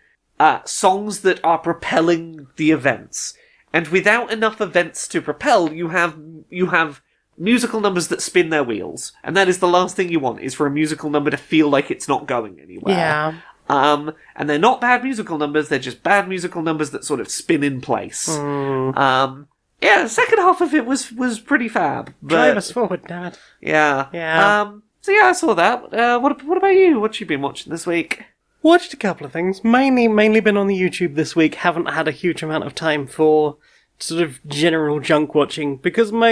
songs that are propelling the events. And without enough events to propel, you have musical numbers that spin their wheels. And that is the last thing you want, is for a musical number to feel like it's not going anywhere. Yeah. And they're not bad musical numbers, they're just bad musical numbers that sort of spin in place. Yeah, the second half of it was pretty fab. But, Drive us forward, Dad. Yeah. Yeah. So yeah, I saw that. What about you? What you been watching this week? Watched a couple of things. Mainly been on the YouTube this week. Haven't had a huge amount of time for sort of general junk watching, because my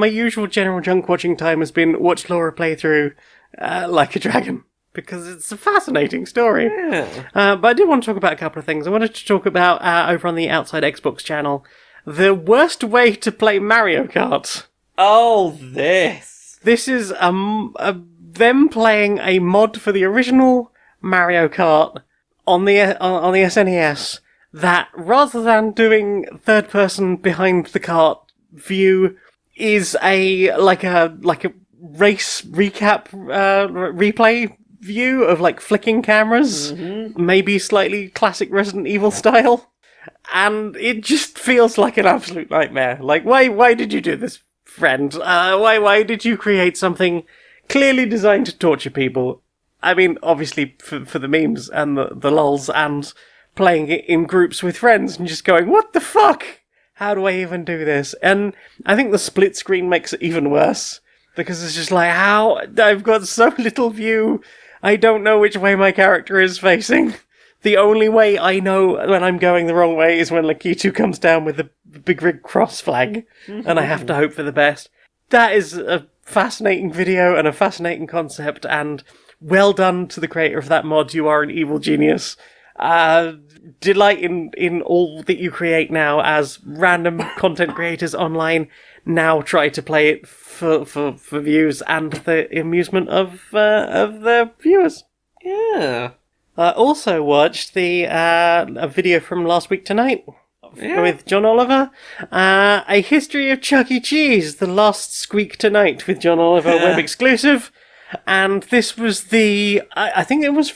usual general junk watching time has been watch Laura play through Like a Dragon, because it's a fascinating story. Yeah. But I did want to talk about a couple of things. I wanted to talk about, over on the Outside Xbox channel, the worst way to play Mario Kart. Oh, this. This is them playing a mod for the original Mario Kart on the SNES, that rather than doing third person behind the kart view, is a race recap replay view of like flicking cameras, maybe slightly classic Resident Evil style, and it just feels like an absolute nightmare. Like, why did you do this, friend? Why did you create something clearly designed to torture people? I mean, obviously for the memes and the lols, and playing it in groups with friends and just going, what the fuck? How do I even do this? And I think the split screen makes it even worse, because it's just like, how? I've got so little view, I don't know which way my character is facing. The only way I know when I'm going the wrong way is when Lakitu comes down with the big rig cross flag, and I have to hope for the best. That is a fascinating video and a fascinating concept, and well done to the creator of that mod. You are an evil genius. Delight in all that you create now, as random content creators online now try to play it for views and the amusement of the viewers. Yeah. I also watched a video from last week tonight with John Oliver. A history of Chuck E. Cheese, the last squeak tonight with John Oliver, web exclusive. And this was I think it was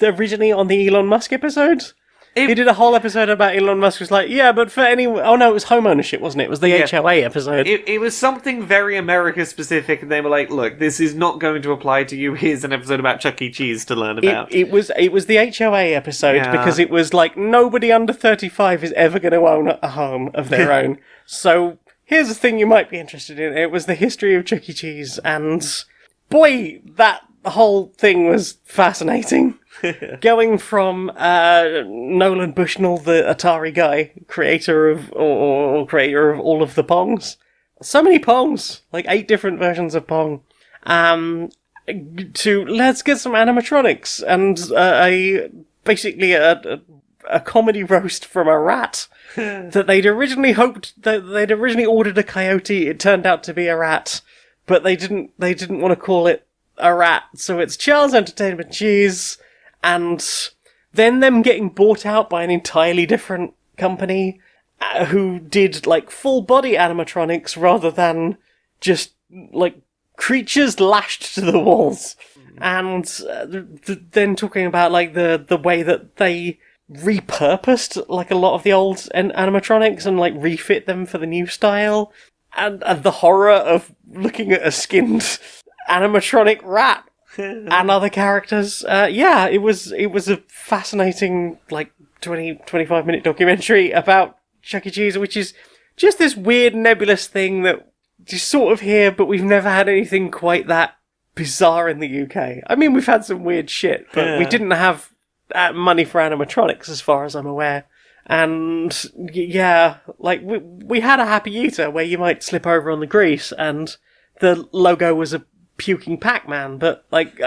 originally on the Elon Musk episode. He did a whole episode about Elon Musk. Was like, yeah, but for oh no, it was home ownership, wasn't it? It was the HOA episode. It was something very America specific, and they were like, look, this is not going to apply to you. Here's an episode about Chuck E. Cheese to learn about. It was the HOA episode, because it was like, nobody under 35 is ever going to own a home of their own. So here's the thing you might be interested in. It was the history of Chuck E. Cheese, and boy, that whole thing was fascinating. Going from Nolan Bushnell, the Atari guy, creator of all of the Pongs. So many Pongs, like 8 different versions of Pong. To let's get some animatronics, and basically a comedy roast from a rat that they'd originally ordered a coyote. It turned out to be a rat, but they didn't want to call it a rat, so it's Charles Entertainment Cheese. And then them getting bought out by an entirely different company who did like full body animatronics rather than just like creatures lashed to the walls. And then talking about like the way that they repurposed like a lot of the old animatronics and like refit them for the new style, and the horror of looking at a skinned animatronic rat and other characters. It was a fascinating, like, 25 minute documentary about Chuck E. Cheese, which is just this weird nebulous thing that just sort of here, but we've never had anything quite that bizarre in the UK. I mean, we've had some weird shit, but we didn't have money for animatronics, as far as I'm aware. And yeah, like we had a Happy Eater where you might slip over on the grease, and the logo was a puking Pac-Man, but like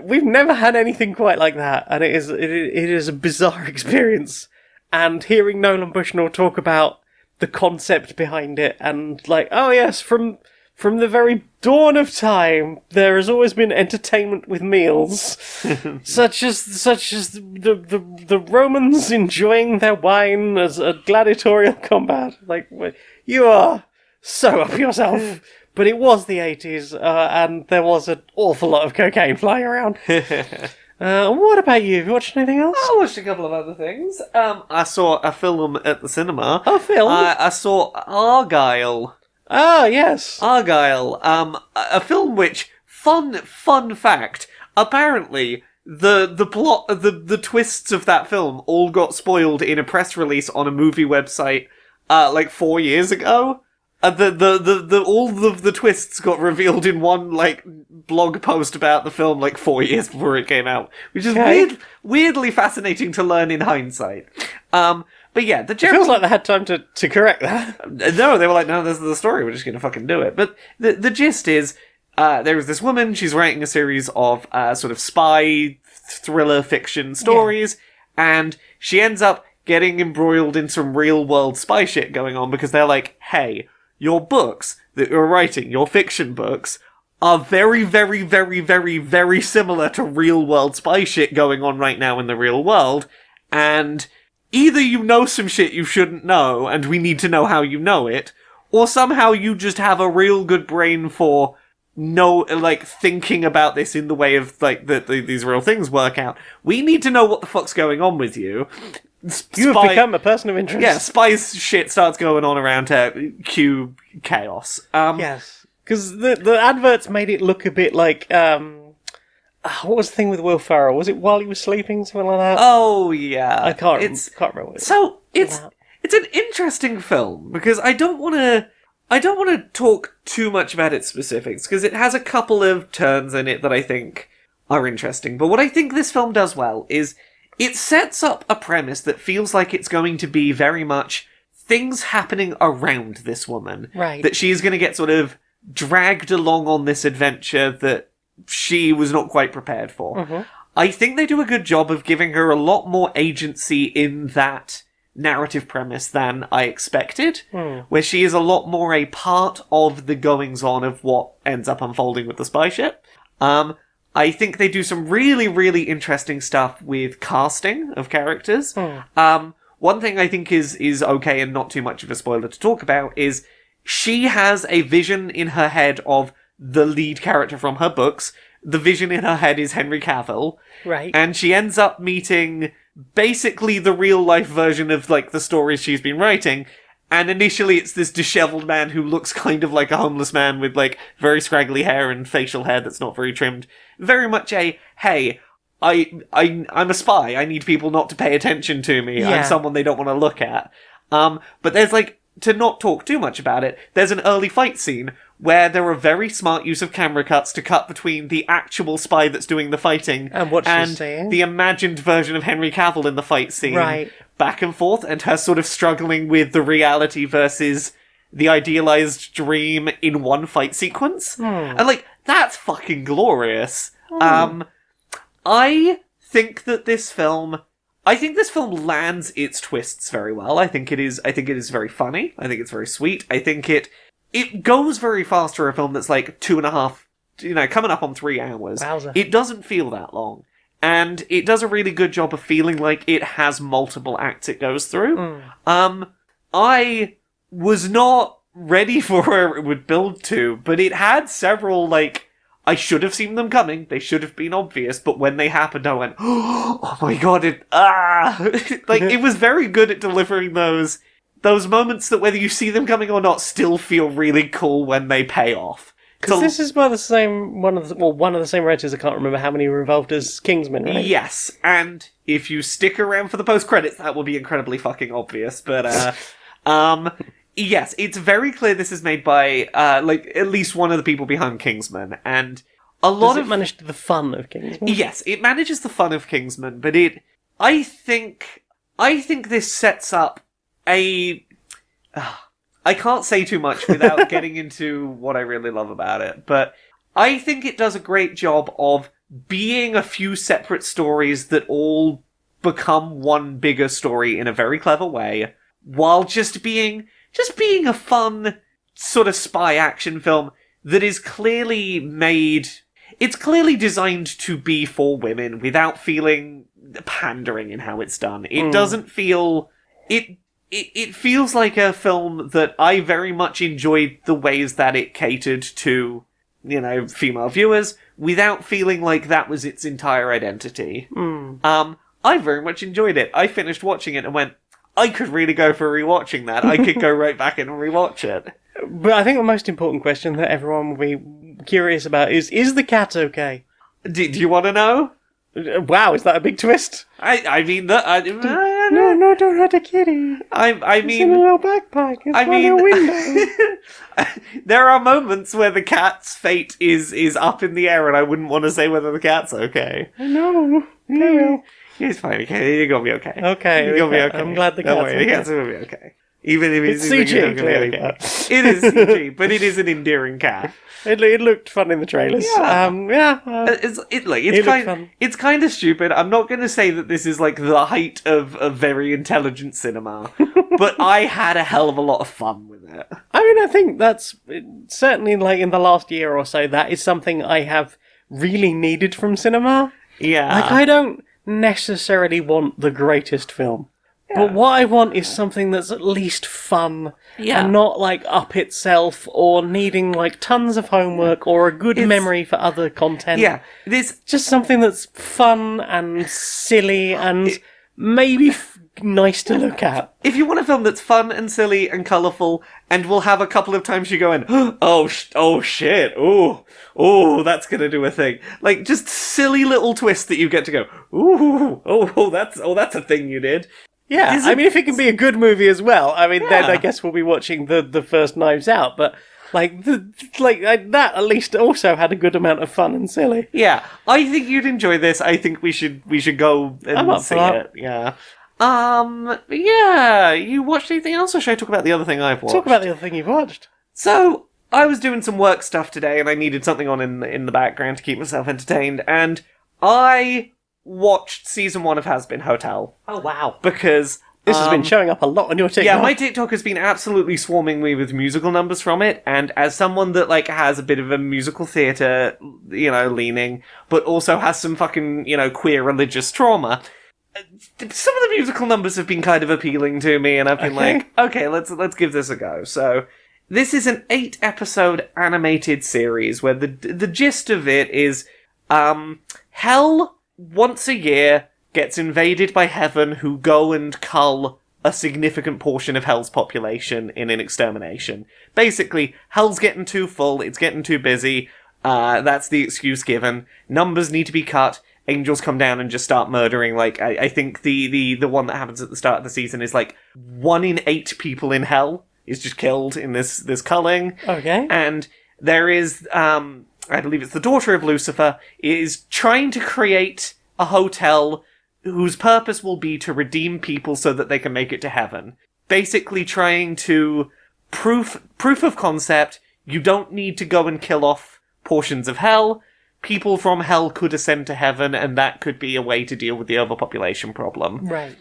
we've never had anything quite like that, and it is a bizarre experience. And hearing Nolan Bushnell talk about the concept behind it, and like, oh yes, from the very dawn of time, there has always been entertainment with meals, such as the Romans enjoying their wine as a gladiatorial combat. Like, you are so up yourself. But it was the 80s, and there was an awful lot of cocaine flying around. What about you? Have you watched anything else? I watched a couple of other things. I saw a film at the cinema. A film? I saw Argylle. Ah, yes. Argylle. A film which, fun fact, apparently the plot, the twists of that film all got spoiled in a press release on a movie website, like 4 years ago. All of the twists got revealed in one, like, blog post about the film, like, 4 years before it came out. Which is weirdly fascinating to learn in hindsight. But yeah, the general... It feels like they had time to correct that. No, they were like, no, this is the story, we're just gonna fucking do it. But the gist is, there is this woman, she's writing a series of, sort of spy, thriller fiction stories, and she ends up getting embroiled in some real-world spy shit going on, because they're like, hey, your books that you're writing, your fiction books, are very, very, very, very, very similar to real-world spy shit going on right now in the real world, and either you know some shit you shouldn't know, and we need to know how you know it, or somehow you just have a real good brain for thinking about this in the way of these real things work out. We need to know what the fuck's going on with you. You have become a person of interest. Yeah, spy's shit starts going on around Q chaos. Yes, because the adverts made it look a bit like what was the thing with Will Ferrell? Was it While He Was Sleeping, something like that? Oh yeah, I can't remember. What it's an interesting film because I don't want to talk too much about its specifics because it has a couple of turns in it that I think are interesting. But what I think this film does well is it sets up a premise that feels like it's going to be very much things happening around this woman. Right. That she is going to get sort of dragged along on this adventure that she was not quite prepared for. Mm-hmm. I think they do a good job of giving her a lot more agency in that narrative premise than I expected, where she is a lot more a part of the goings-on of what ends up unfolding with the spy ship. I think they do some really, really interesting stuff with casting of characters. One thing I think is okay and not too much of a spoiler to talk about is she has a vision in her head of the lead character from her books. The vision in her head is Henry Cavill. Right. And she ends up meeting basically the real-life version of, the stories she's been writing. And initially it's this disheveled man who looks kind of like a homeless man with, very scraggly hair and facial hair that's not very trimmed. Very much a, hey, I'm a spy. I need people not to pay attention to me. Yeah. I'm someone they don't want to look at. But there's, to not talk too much about it, there's an early fight scene where there are very smart use of camera cuts to cut between the actual spy that's doing the fighting and what she's saying, the imagined version of Henry Cavill in the fight scene, right, back and forth, and her sort of struggling with the reality versus the idealized dream in one fight sequence. And that's fucking glorious. I think this film lands its twists very well. I think it is very funny. I think it's very sweet. I think it goes very fast for a film that's 2.5, coming up on 3 hours. Wowza. It doesn't feel that long. And it does a really good job of feeling like it has multiple acts it goes through. I was not ready for where it would build to, but it had several, I should have seen them coming. They should have been obvious, but when they happened, I went, oh my god, it was very good at delivering those moments that whether you see them coming or not still feel really cool when they pay off. Because this is by one of the same writers. I can't remember how many were involved as Kingsman, right? Yes, and if you stick around for the post-credits, that will be incredibly fucking obvious, but, yes, it's very clear this is made by, at least one of the people behind Kingsman, and a lot Does it manage the fun of Kingsman? Yes, it manages the fun of Kingsman, but I think this sets up I can't say too much without getting into what I really love about it, but I think it does a great job of being a few separate stories that all become one bigger story in a very clever way, while just being a fun sort of spy action film that is clearly made. It's clearly designed to be for women without feeling pandering in how it's done. It doesn't feel It feels like a film that I very much enjoyed the ways that it catered to, female viewers, without feeling like that was its entire identity. I very much enjoyed it. I finished watching it and went, I could really go for rewatching that. I could go right back in and rewatch it. But I think the most important question that everyone will be curious about is the cat okay? Do you want to know? Wow, is that a big twist? I mean, No, don't hurt the kitty. I It's in a little backpack. It's by the window. There are moments where the cat's fate is up in the air, and I wouldn't want to say whether the cat's okay. No, no. He's fine. Okay, you're gonna be okay. Okay, you're gonna be okay. I'm glad the Don't cat's worry, okay. the cat's gonna be okay. Even if It's he's CG, clearly. okay. It is CG, but it is an endearing cat. It looked fun in the trailers. It's kind of stupid. I'm not going to say that this is the height of very intelligent cinema, but I had a hell of a lot of fun with it. I mean, I think that's certainly in the last year or so, that is something I have really needed from cinema. Yeah. I don't necessarily want the greatest film. But what I want is something that's at least fun Yeah. and not like up itself or needing like tons of homework or a good memory for other content. Yeah, this Just something that's fun and silly and maybe nice to look at. if you want a film that's fun and silly and colourful, and will have a couple of times you go in, oh shit, oh, that's gonna do a thing. Like, just silly little twists that you get to go, that's a thing you did. Yeah, I mean, if it can be a good movie as well, I mean, then Yeah. I guess we'll be watching the first Knives Out. But that at least also had a good amount of fun and silly. Yeah, I think you'd enjoy this. I think we should go I'm and up see for that. it. Yeah. Yeah. You watched anything else, or should I talk about the other thing I've watched? Talk about the other thing you've watched. So, I was doing some work stuff today, and I needed something on in the background to keep myself entertained, and I watched season 1 of Hazbin Hotel. Oh wow, Because this has been showing up a lot on your TikTok. yeah, my TikTok has been absolutely swarming me with musical numbers from it, and as someone that, like, has a bit of a musical theatre, leaning, but also has some fucking, queer religious trauma, some of the musical numbers have been kind of appealing to me, and I've been like, okay, let's give this a go. So, this is an 8-episode animated series, where the gist of it is, hell, once a year, gets invaded by heaven, who go and cull a significant portion of hell's population in an extermination. Basically, hell's getting too full, it's getting too busy, that's the excuse given, numbers need to be cut, angels come down and just start murdering, like, I think the one that happens at the start of the season is like, 1 in 8 people in hell is just killed in this culling. Okay. And there is, I believe it's the daughter of Lucifer, is trying to create a hotel whose purpose will be to redeem people so that they can make it to heaven. Basically trying to proof of concept, you don't need to go and kill off portions of hell. People from hell could ascend to heaven, and that could be a way to deal with the overpopulation problem. Right.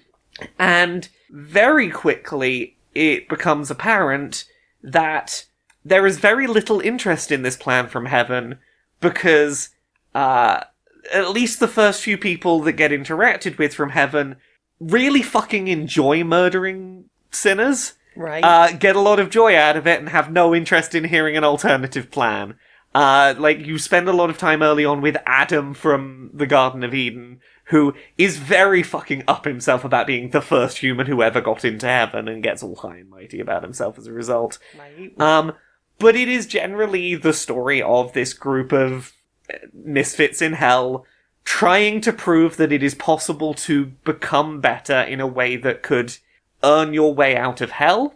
And very quickly, it becomes apparent that there is very little interest in this plan from heaven, because at least the first few people that get interacted with from heaven really fucking enjoy murdering sinners. Right. Get a lot of joy out of it and have no interest in hearing an alternative plan. You spend a lot of time early on with Adam from the Garden of Eden, who is very fucking up himself about being the first human who ever got into heaven and gets all high and mighty about himself as a result. Right. But it is generally the story of this group of misfits in hell trying to prove that it is possible to become better in a way that could earn your way out of hell,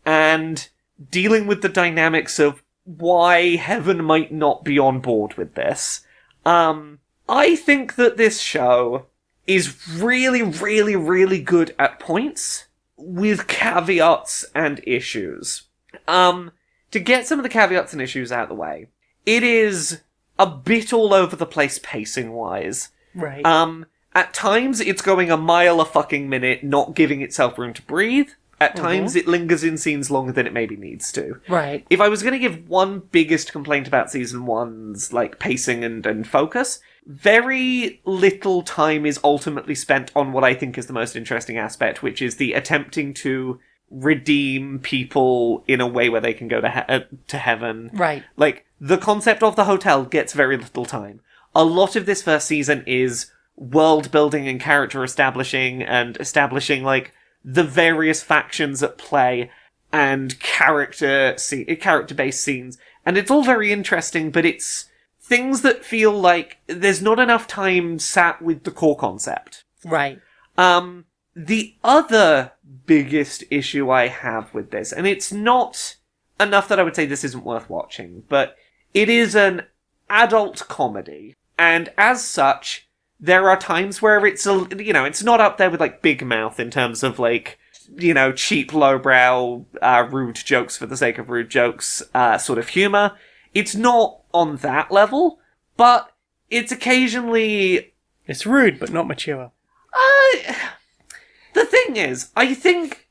and dealing with the dynamics of why heaven might not be on board with this. I think that this show is really, really, really good at points, with caveats and issues. To get some of the caveats and issues out of the way, it is a bit all over the place pacing-wise. Right. At times, it's going a mile a fucking minute, not giving itself room to breathe. At times, it lingers in scenes longer than it maybe needs to. Right. If I was going to give one biggest complaint about season 1's, pacing and focus, very little time is ultimately spent on what I think is the most interesting aspect, which is the attempting to redeem people in a way where they can go to heaven. Right. The concept of the hotel gets very little time. A lot of this first season is world building and character establishing, and establishing, the various factions at play, and character-based scenes. And it's all very interesting, but it's things that feel like there's not enough time sat with the core concept. Right. The other biggest issue I have with this, and it's not enough that I would say this isn't worth watching, but it is an adult comedy, and as such, there are times where it's it's not up there with Big Mouth in terms of cheap, lowbrow, rude jokes for the sake of rude jokes sort of humor. It's not on that level, but it's occasionally... It's rude, but not mature. The thing is, I think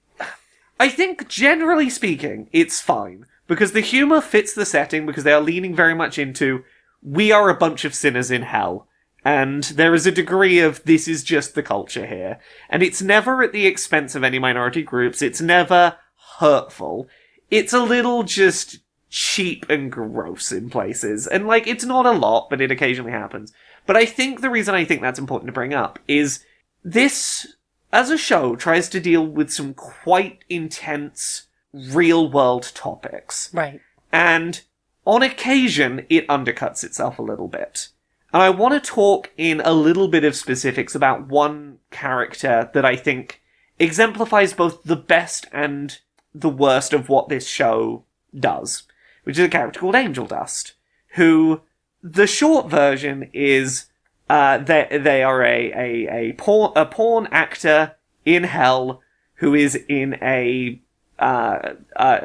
generally speaking, it's fine. Because the humour fits the setting, because they are leaning very much into, we are a bunch of sinners in hell, And there is a degree of this is just the culture here. And it's never at the expense of any minority groups. It's never hurtful. It's a little just cheap and gross in places. And, like, it's not a lot, but it occasionally happens. But I think the reason I think that's important to bring up is this, as a show, tries to deal with some quite intense real-world topics. Right. And on occasion, it undercuts itself a little bit. And I want to talk in a little bit of specifics about one character that I think exemplifies both the best and the worst of what this show does, which is a character called Angel Dust, who, the short version is, they are a porn actor in hell who is in an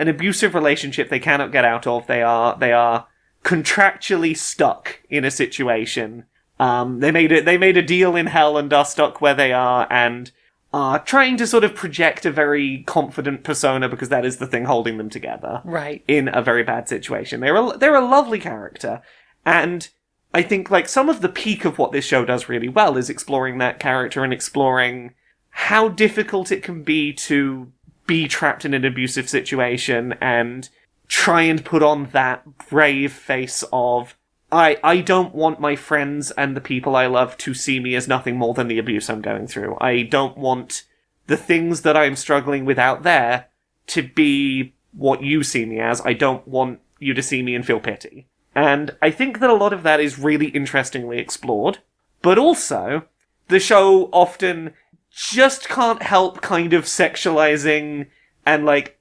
abusive relationship they cannot get out of. They are contractually stuck in a situation. They made a deal in hell and are stuck where they are, and are trying to sort of project a very confident persona because that is the thing holding them together. Right. In a very bad situation. They're a lovely character, and I think, like, some of the peak of what this show does really well is exploring that character and exploring how difficult it can be to be trapped in an abusive situation and try and put on that brave face of, I don't want my friends and the people I love to see me as nothing more than the abuse I'm going through. I don't want the things that I'm struggling with out there to be what you see me as. I don't want you to see me and feel pity. And I think that a lot of that is really interestingly explored. But also, the show often just can't help kind of sexualizing and, like,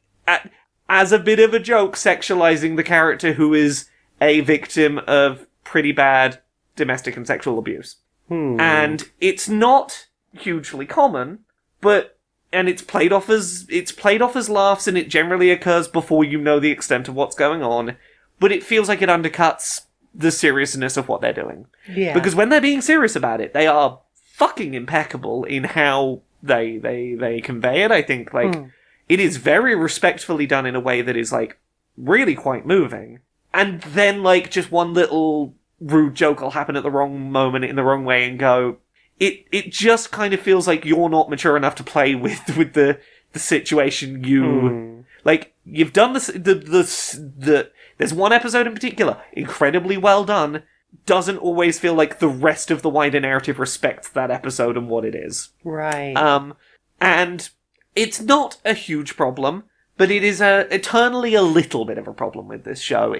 as a bit of a joke, sexualizing the character who is a victim of pretty bad domestic and sexual abuse. And it's not hugely common, and it's played off as laughs, and it generally occurs before you know the extent of what's going on, but it feels like it undercuts the seriousness of what they're doing. Yeah. Because when they're being serious about it, they are fucking impeccable in how they convey it. I think, like, it is very respectfully done in a way that is, like, really quite moving. And then, like, just one little rude joke will happen at the wrong moment in the wrong way and go, it just kind of feels like you're not mature enough to play with the situation you... Like, you've done there's one episode in particular, incredibly well done, doesn't always feel like the rest of the wider narrative respects that episode and what it is. Right. And it's not a huge problem, but it is eternally a little bit of a problem with this show.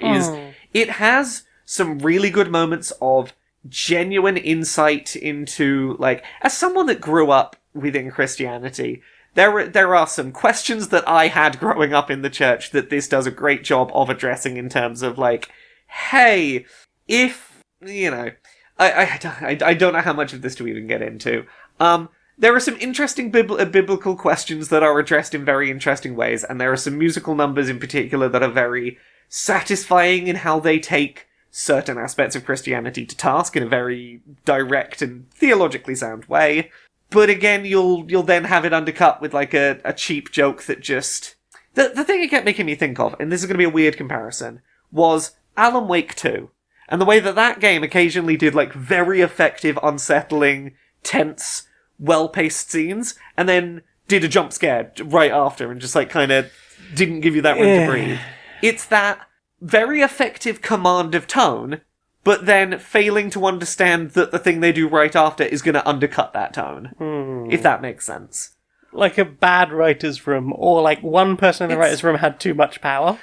It has some really good moments of genuine insight into, like, as someone that grew up within Christianity, there are some questions that I had growing up in the church that this does a great job of addressing in terms of, like, hey, if, you know, I don't know how much of this to even get into. There are some interesting biblical questions that are addressed in very interesting ways, and there are some musical numbers in particular that are very satisfying in how they take certain aspects of Christianity to task in a very direct and theologically sound way. But again, you'll then have it undercut with, like, a cheap joke that just... The thing it kept making me think of, and this is going to be a weird comparison, was Alan Wake 2. And the way that game occasionally did, like, very effective, unsettling, tense, well-paced scenes, and then did a jump scare right after, and just, like, kind of didn't give you that room to breathe. It's that very effective command of tone, but then failing to understand that the thing they do right after is going to undercut that tone. If that makes sense. Like a bad writer's room, or like one person in the writer's room had too much power.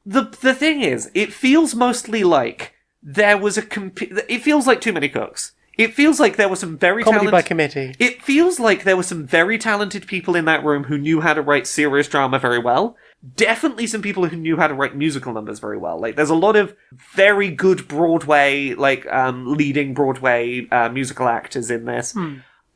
The thing is, it feels mostly like there was it feels like too many cooks. It feels like there were some very Comedy by committee. It feels like there were some very talented people in that room who knew how to write serious drama very well. Definitely some people who knew how to write musical numbers very well. Like, there's a lot of very good Broadway, like, leading Broadway musical actors in this.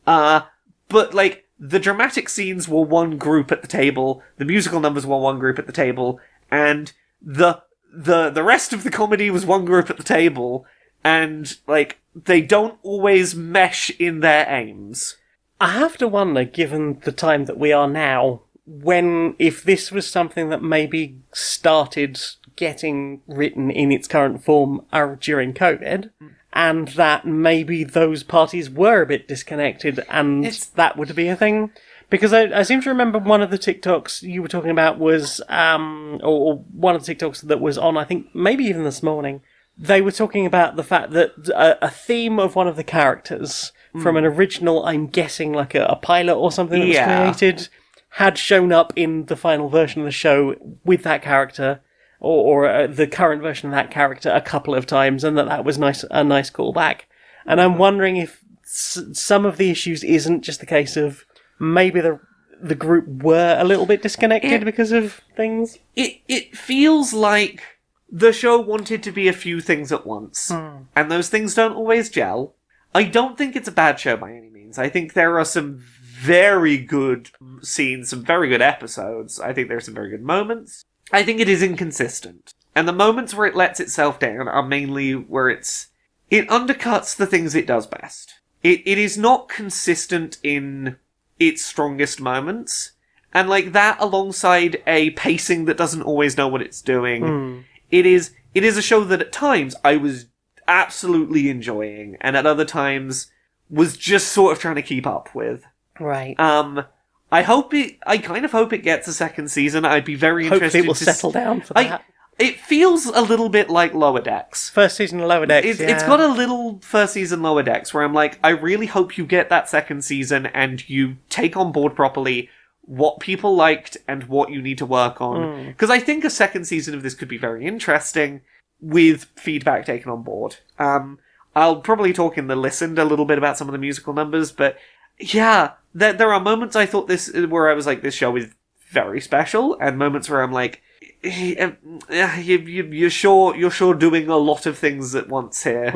But, like, the dramatic scenes were one group at the table, the musical numbers were one group at the table, and the rest of the comedy was one group at the table, and, like, they don't always mesh in their aims. I have to wonder, given the time that we are now, if this was something that maybe started getting written in its current form during COVID, and that maybe those parties were a bit disconnected, and that would be a thing. Because I seem to remember one of the TikToks you were talking about was, or one of the TikToks that was on, I think, maybe even this morning, they were talking about the fact that a theme of one of the characters from an original, I'm guessing like a pilot or something that was created, had shown up in the final version of the show with that character, or the current version of that character a couple of times, and that was a nice callback. And I'm wondering if some of the issues isn't just the case of maybe the group were a little bit disconnected because of things. It feels like the show wanted to be a few things at once, and those things don't always gel. I don't think it's a bad show by any means. I think there are some very good scenes, some very good episodes. I think there are some very good moments. I think it is inconsistent. And the moments where it lets itself down are mainly where it undercuts the things it does best. It is not consistent in its strongest moments. And like that alongside a pacing that doesn't always know what it's doing, it is a show that at times I was absolutely enjoying, and at other times was just sort of trying to keep up with. Right. I kind of hope it gets a second season. I'd be very interested. Hopefully it will settle down for that. It feels a little bit like Lower Decks. First season of Lower Decks, It's got a little first season Lower Decks where I'm like, I really hope you get that second season and you take on board properly what people liked and what you need to work on. Because I think a second season of this could be very interesting with feedback taken on board. I'll probably talk in the listened a little bit about some of the musical numbers, but yeah, there are moments I thought where I was like, this show is very special, and moments where I'm like, you're sure doing a lot of things at once here.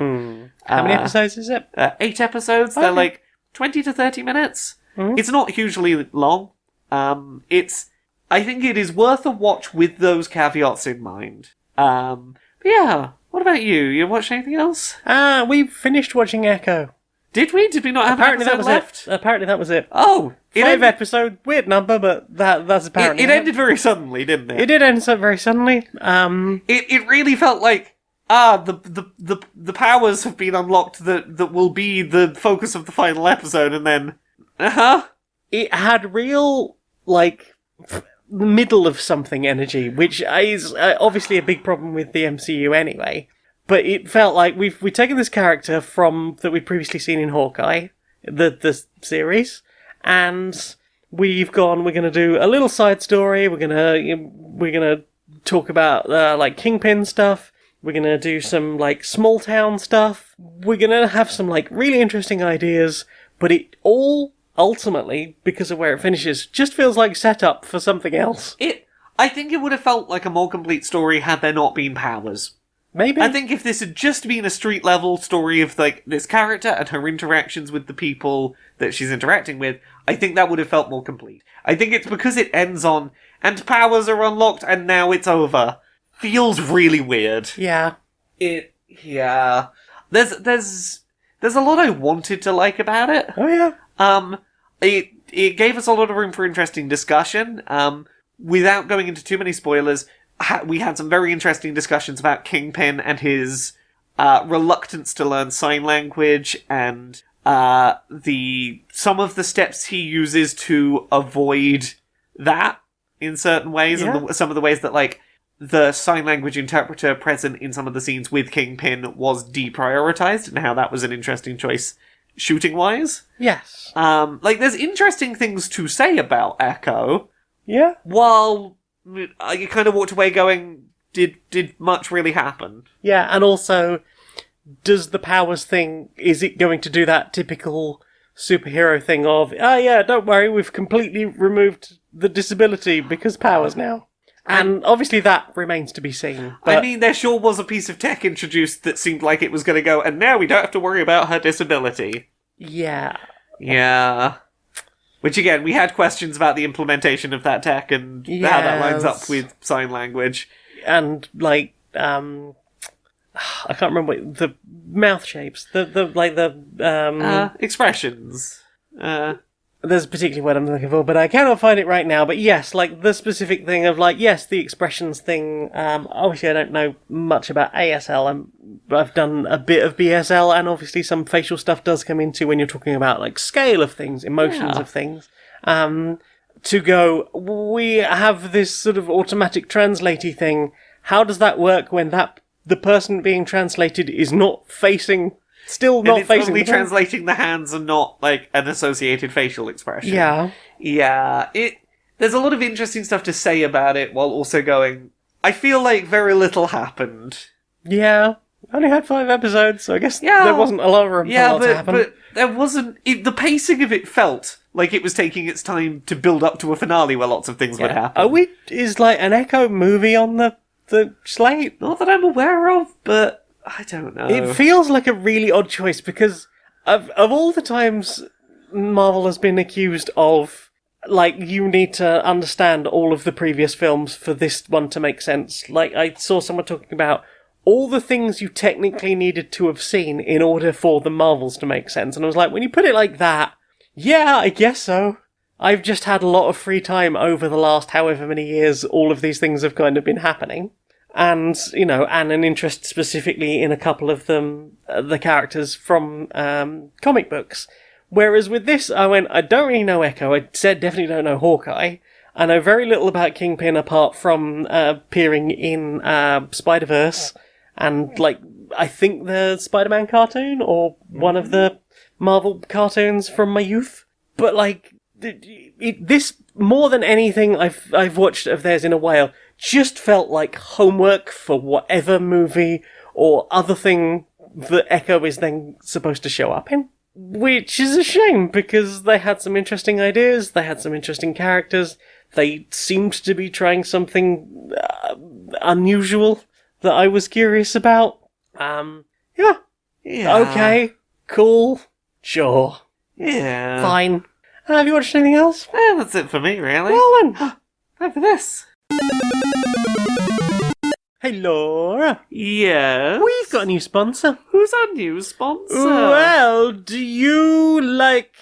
How many episodes is it? 8 episodes. They're like 20 to 30 minutes. It's not hugely long. I think it is worth a watch with those caveats in mind. But yeah, what about you? You watched anything else? We finished watching Echo. Did we? Did we not have Apparently an episode that was left? Apparently that was it. Oh! 5 episode, weird number, but that's apparently It ended very suddenly, didn't it? It did end so very suddenly. It really felt like, the powers have been unlocked that will be the focus of the final episode, and then... It had real, like, middle of something energy, which is obviously a big problem with the MCU anyway. But it felt like we've taken this character that we'd previously seen in Hawkeye, the series, and we're going to do a little side story. We're gonna talk about like Kingpin stuff. We're gonna do some like small town stuff. We're gonna have some like really interesting ideas, but it all ultimately, because of where it finishes, just feels like setup for something else. I think it would have felt like a more complete story had there not been powers. Maybe. I think if this had just been a street level story of like this character and her interactions with the people that she's interacting with, I think that would have felt more complete. I think it's because it ends on and powers are unlocked and now it's over. Feels really weird. Yeah. Yeah. There's a lot I wanted to like about it. Oh yeah. It gave us a lot of room for interesting discussion. Without going into too many spoilers, we had some very interesting discussions about Kingpin and his reluctance to learn sign language and some of the steps he uses to avoid that in certain ways, and some of the ways that like the sign language interpreter present in some of the scenes with Kingpin was deprioritized, and how that was an interesting choice shooting wise. Yes. Like there's interesting things to say about Echo. Yeah. While you kind of walked away going, did much really happen? Yeah, and also, does the powers thing, is it going to do that typical superhero thing of, don't worry, we've completely removed the disability because powers now? And obviously that remains to be seen. But I mean, there sure was a piece of tech introduced that seemed like it was going to go, and now we don't have to worry about her disability. Yeah. Yeah. Which, again, we had questions about the implementation of that tech and how that lines up with sign language. And, like, I can't remember the mouth shapes. The expressions. there's a particular word I'm looking for, but I cannot find it right now. But yes, like the specific thing of like, yes, the expressions thing. Obviously, I don't know much about ASL. I've done a bit of BSL, and obviously some facial stuff does come into when you're talking about like scale of things, emotions of things. To go, we have this sort of automatic translatey thing. How does that work when the person being translated is not facing? Still not and it's facing only the translating the hands and not, like, an associated facial expression. Yeah. Yeah. There's a lot of interesting stuff to say about it, while also going, I feel like very little happened. Yeah. Only had 5 episodes, so I guess there wasn't a lot of room for a lot to happen. but there wasn't... the pacing of it felt like it was taking its time to build up to a finale where lots of things would happen. Is like an Echo movie on the slate? Not that I'm aware of, but... I don't know. It feels like a really odd choice because of all the times Marvel has been accused of, like, you need to understand all of the previous films for this one to make sense. Like, I saw someone talking about all the things you technically needed to have seen in order for the Marvels to make sense. And I was like, when you put it like that, yeah, I guess so. I've just had a lot of free time over the last however many years all of these things have kind of been happening. And, you know, and an interest specifically in a couple of them, the characters from comic books. Whereas with this, I went, I don't really know Echo. I definitely don't know Hawkeye. I know very little about Kingpin apart from appearing in Spider-Verse and, like, I think the Spider-Man cartoon or one of the Marvel cartoons from my youth. But, like, this, more than anything I've watched of theirs in a while, just felt like homework for whatever movie or other thing that Echo is then supposed to show up in. Which is a shame, because they had some interesting ideas, they had some interesting characters, they seemed to be trying something unusual that I was curious about. Yeah. Okay, cool, sure. Yeah. Fine. Have you watched anything else? Yeah, that's it for me, really. Well then. Time for this. Hey Laura, Yes? we've got a new sponsor. Who's our new sponsor? Well, do you like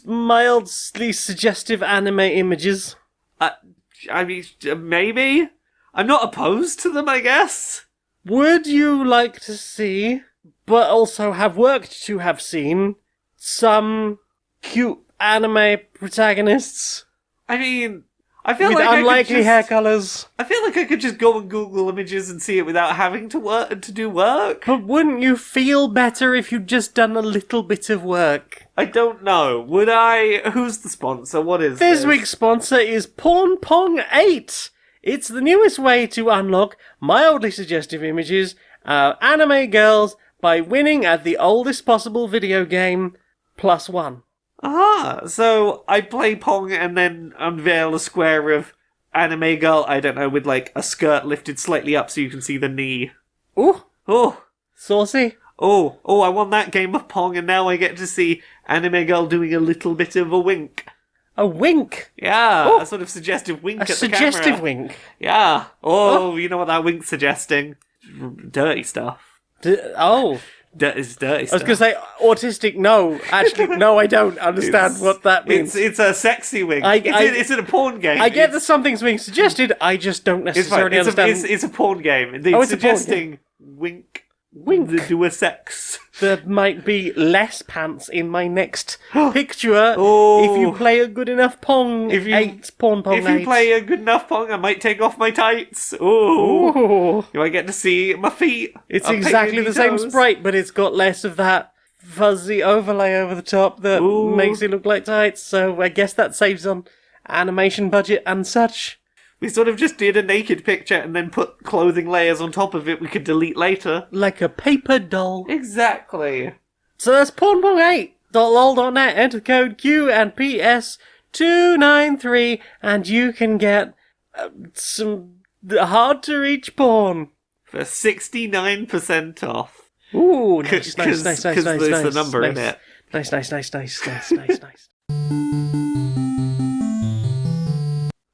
mildly suggestive anime images? I mean, maybe? I'm not opposed to them, I guess. Would you like to see, but also have worked to have seen, some cute anime protagonists I mean, I feel with like unlikely hair colours? I feel like I could just go and Google images and see it without having to do work. But wouldn't you feel better if you'd just done a little bit of work? I don't know. Would I? Who's the sponsor? What is This week's sponsor is Porn Pong 8. It's the newest way to unlock mildly suggestive images of anime girls by winning at the oldest possible video game, +1. Ah, so I play Pong and then unveil a square of anime girl, I don't know, with like a skirt lifted slightly up so you can see the knee. Ooh, Oh, saucy. oh, I won that game of Pong and now I get to see anime girl doing a little bit of a wink. A wink. Yeah, Oh. a sort of suggestive wink A at the suggestive camera. wink. Yeah. Oh, you know what that wink's suggesting? Dirty stuff. Oh. It's dirty I was stuff. going to say autistic. No, actually, no, I don't understand what that means. It's a sexy wink. I- It's in a porn game. I get that something's being suggested, I just don't It's fine. necessarily understand. It's a porn game. It's it's a porn suggesting wink. Wink. Do a sex. There might be less pants in my next picture Oh. if you play a good enough Pong If you- 8, Porn Pong If 8. you play a good enough Pong, I might take off my tights. Ooh. Ooh. You might get to see my feet. It's I'll exactly paint the same toes. sprite, but it's got less of that fuzzy overlay over the top that Ooh. makes it look like tights, so I guess that saves on animation budget and such. We sort of just did a naked picture and then put clothing layers on top of it we could delete later. Like a paper doll. Exactly. So that's pornpong8.lol.net. Enter code Q&PS 293 and you can get some hard-to-reach porn. For 69% off. Ooh, nice, Because nice. there's the number in it. Nice.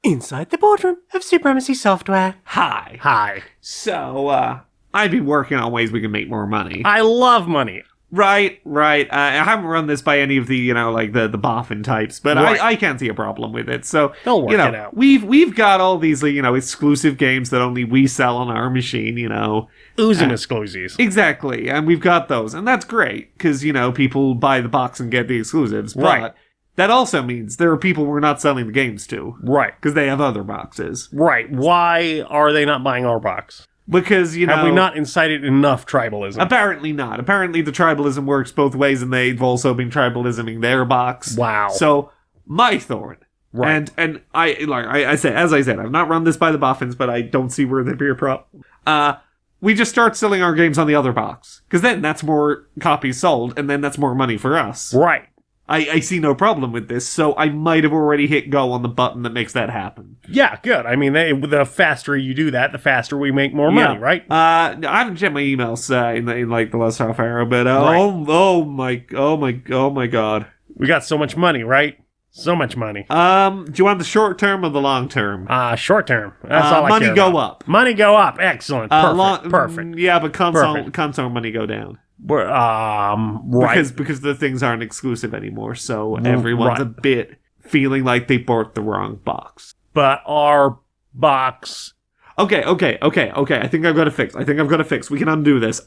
Inside the boardroom of Supremacy Software. Hi. Hi. So, I've been working on ways we can make more money. I love money. Right. I haven't run this by any of the, like the boffin types, but Right. I can't see a problem with it. So, They'll work it out. We've got all these, exclusive games that only we sell on our machine, Oozing exclusives. Exactly, and we've got those, and that's great, because, people buy the box and get the exclusives, but Right. that also means there are people we're not selling the games to, Right. because they have other boxes. Right. Why are they not buying our box? Because, Have we not incited enough tribalism? Apparently not. Apparently the tribalism works both ways, and they've also been tribalisming their box. Wow. So, my thorn. Right. And I said, as I said, I've not run this by the boffins, but I don't see where there'd be a problem. We just start selling our games on the other box. Because then that's more copies sold, and then that's more money for us. Right. I see no problem with this, so I might have already hit go on the button that makes that happen. Yeah, good. I mean, the faster you do that, the faster we make more money, right? I haven't checked my emails in the last half hour, but Right. oh my god. We got so much money, right? So much money. Do you want the short term or the long term? Short term. That's all I money care go about. up. Money go up. Excellent. Perfect. Yeah, but console Perfect. money go down. Right. Because the things aren't exclusive anymore, so everyone's right. a bit feeling like they bought the wrong box. But our box... Okay. I think I've got a fix. We can undo this.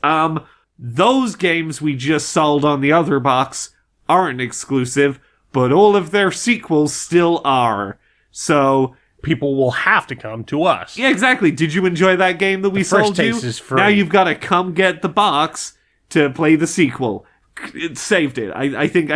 Those games we just sold on the other box aren't exclusive, but all of their sequels still are. So People will have to come to us. yeah, exactly. Did you enjoy that game that we first sold you? taste is free. Now you've got to come get the box to play the sequel. It saved it. I think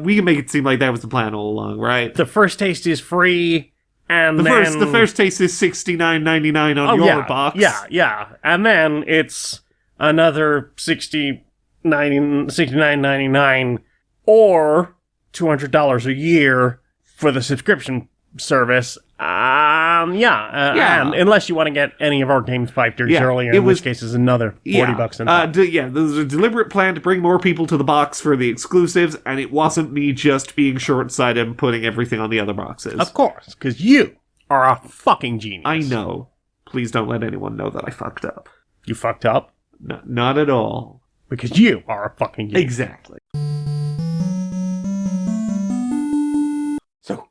we can make it seem like that was the plan all along, right? The first taste is free, and The then... first taste is $69.99 on your box. Yeah. And then it's another $69.99 or $200 a year for the subscription service. And unless you want to get any of our games 5 years Yeah, earlier, it in was- which case is another $40 on top. There's a deliberate plan to bring more people to the box for the exclusives, and it wasn't me just being short-sighted and putting everything on the other boxes. Of course, because you are a fucking genius. I know. Please don't let anyone know that I fucked up. You fucked up Not at all. because you are a fucking genius. Exactly. So,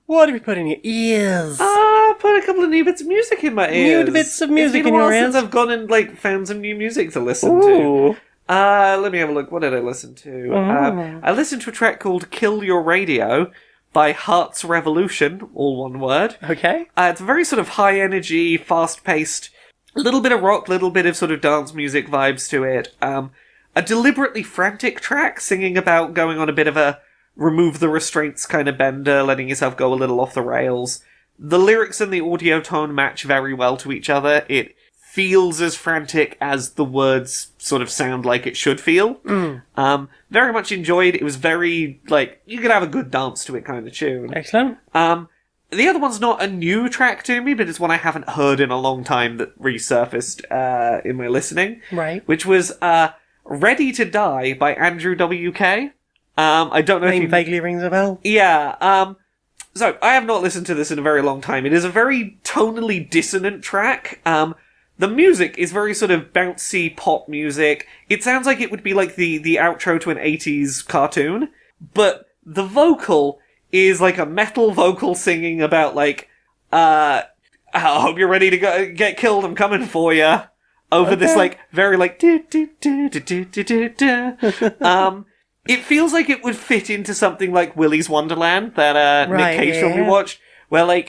what have you put in your ears? I put a couple of new bits of music in my ears. New bits of music it's been in a while your since ears? I've gone and found some new music to listen to. Ooh. Let me have a look. What did I listen to? I listened to a track called "Kill Your Radio" by Heart's Revolution, all one word. Okay. It's a very sort of high energy, fast paced, little bit of rock, little bit of sort of dance music vibes to it. A deliberately frantic track singing about going on a bit of a remove the restraints kind of bender, letting yourself go a little off the rails. The lyrics and the audio tone match very well to each other. It feels as frantic as the words sort of sound like it should feel. Very much enjoyed. It was very, you could have a good dance to it kind of tune. Excellent. The other one's not a new track to me, but it's one I haven't heard in a long time that resurfaced in my listening. Right. Which was Ready to Die by Andrew W.K. I don't know if Name you... vaguely rings a bell. Yeah, so I have not listened to this in a very long time. It is a very tonally dissonant track. The music is very sort of bouncy pop music. It sounds like it would be like the outro to an 80s cartoon, but the vocal is like a metal vocal singing about I hope you're ready to get killed, I'm coming for ya. Over this very it feels like it would fit into something like Willy's Wonderland that Right, Nick Cage film we yeah. watched, where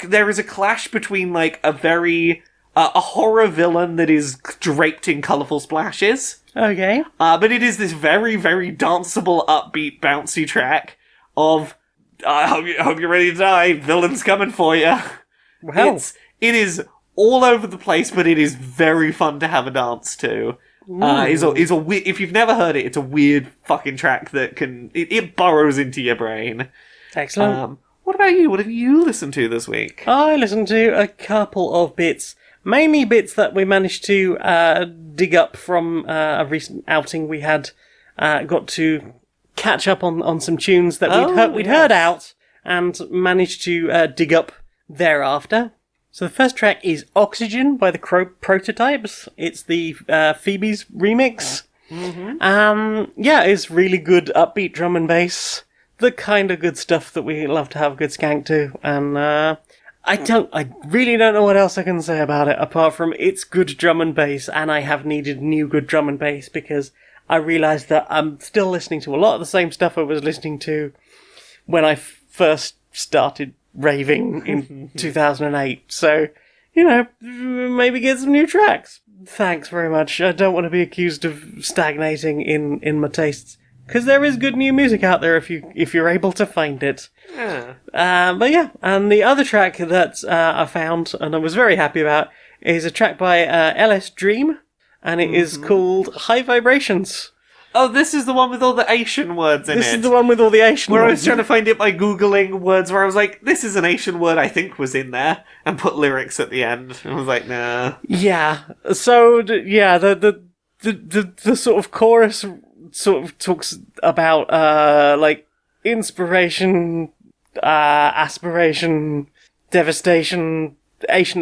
there is a clash between a very a horror villain that is draped in colourful splashes, Okay. but it is this very, very danceable, upbeat, bouncy track of I hope you're ready to die, villain's coming for you. Well, It is all over the place, but it is very fun to have a dance to. If you've never heard it, it's a weird fucking track that it burrows into your brain. excellent. What about you? What have you listened to this week? I listened to a couple of bits, mainly bits that we managed to dig up from a recent outing we had. Got to catch up on some tunes that we'd heard out and managed to dig up thereafter. So the first track is Oxygen by the Prototypes. It's the Phoebe's remix. Yeah, it's really good upbeat drum and bass. The kind of good stuff that we love to have good skank to. And I really don't know what else I can say about it apart from it's good drum and bass, and I have needed new good drum and bass because I realised that I'm still listening to a lot of the same stuff I was listening to when I first started raving in 2008. So, maybe get some new tracks. Thanks very much. I don't want to be accused of stagnating in my tastes, because there is good new music out there if you're able to find it. Yeah. But yeah, and the other track that I found and I was very happy about is a track by LS Dream, and it is called High Vibrations. Oh, this is the one with all the Asian words in it. This is the one with all the Asian where words. I was trying to find it by Googling words where I was like, this is an Asian word I think was in there, and put lyrics at the end. And I was like, nah. Yeah. So, the sort of chorus sort of talks about, inspiration, aspiration, devastation, Asian,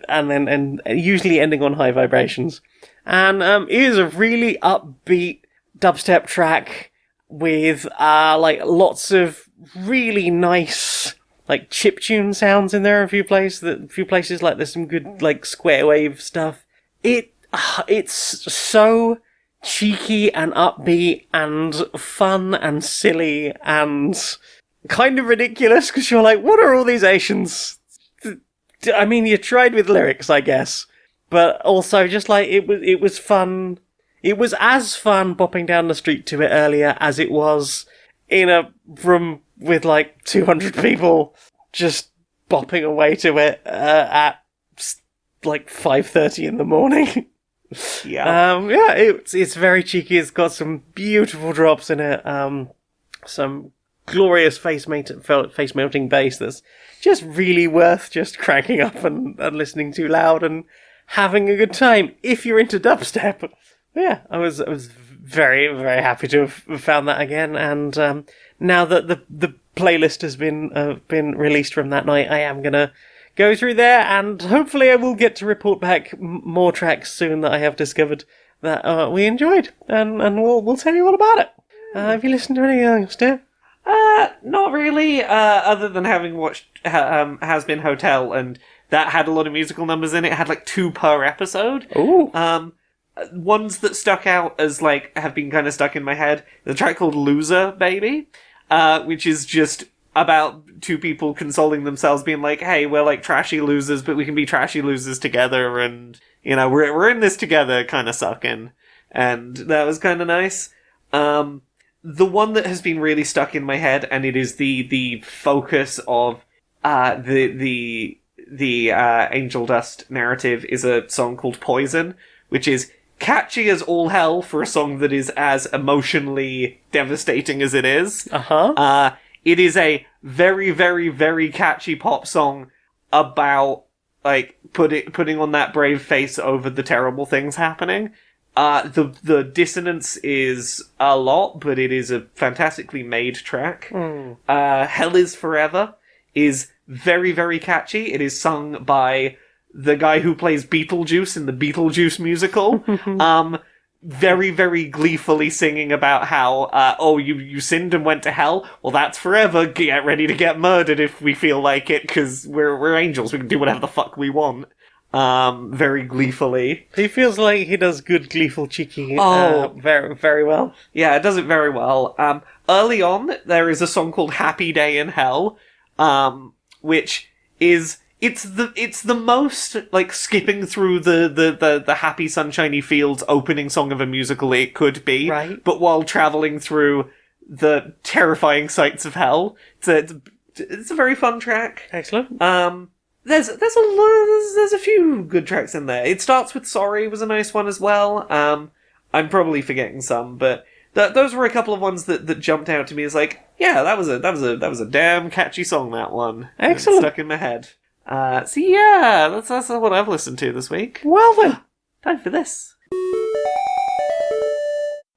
and usually ending on high vibrations. And it is a really upbeat dubstep track with lots of really nice chiptune sounds in there. A few places there's some good square wave stuff. It's so cheeky and upbeat and fun and silly and kind of ridiculous because you're like, what are all these Asians? I mean, you tried with lyrics, I guess. But also, just it was fun. It was as fun bopping down the street to it earlier as it was in a room with 200 people just bopping away to it at 5:30 in the morning. Yeah. It's very cheeky. It's got some beautiful drops in it. Some glorious face melting bass that's just really worth just cranking up and listening to loud and having a good time if you're into dubstep. Yeah, I was very, very happy to have found that again, and now that the playlist has been released from that night, I am gonna go through there, and hopefully I will get to report back more tracks soon that I have discovered that we enjoyed, and we'll tell you all about it. Have you listened to anything else, dear? Not really, other than having watched Hazbin Hotel, and that had a lot of musical numbers in it. It had 2 per episode. Ooh. Ones that stuck out as have been kind of stuck in my head. The track called Loser Baby, which is just about 2 people consoling themselves, being like, hey, we're trashy losers, but we can be trashy losers together, and we're in this together, kind of sucking. And that was kind of nice. The one that has been really stuck in my head, and it is the focus of the Angel Dust narrative, is a song called Poison, which is catchy as all hell for a song that is as emotionally devastating as it is. It is a very, very, very catchy pop song about putting on that brave face over the terrible things happening. The dissonance is a lot, but it is a fantastically made track. Hell is Forever is very, very catchy. It is sung by the guy who plays Beetlejuice in the Beetlejuice musical. Very, very gleefully singing about how, you sinned and went to hell? Well, that's forever. Get ready to get murdered if we feel like it, because we're angels. We can do whatever the fuck we want. Very gleefully. He feels like he does good gleeful cheeky very, very well. Yeah, it does it very well. Early on, there is a song called Happy Day in Hell, which is... It's the most, skipping through the happy sunshiny fields opening song of a musical it could be. Right. But while travelling through the terrifying sights of hell. It's a very fun track. Excellent. There's a few good tracks in there. It Starts With Sorry was a nice one as well. I'm probably forgetting some, but those were a couple of ones that jumped out to me as that was a damn catchy song, that one. Excellent. It stuck in my head. So yeah, that's what I've listened to this week. Well then, time for this.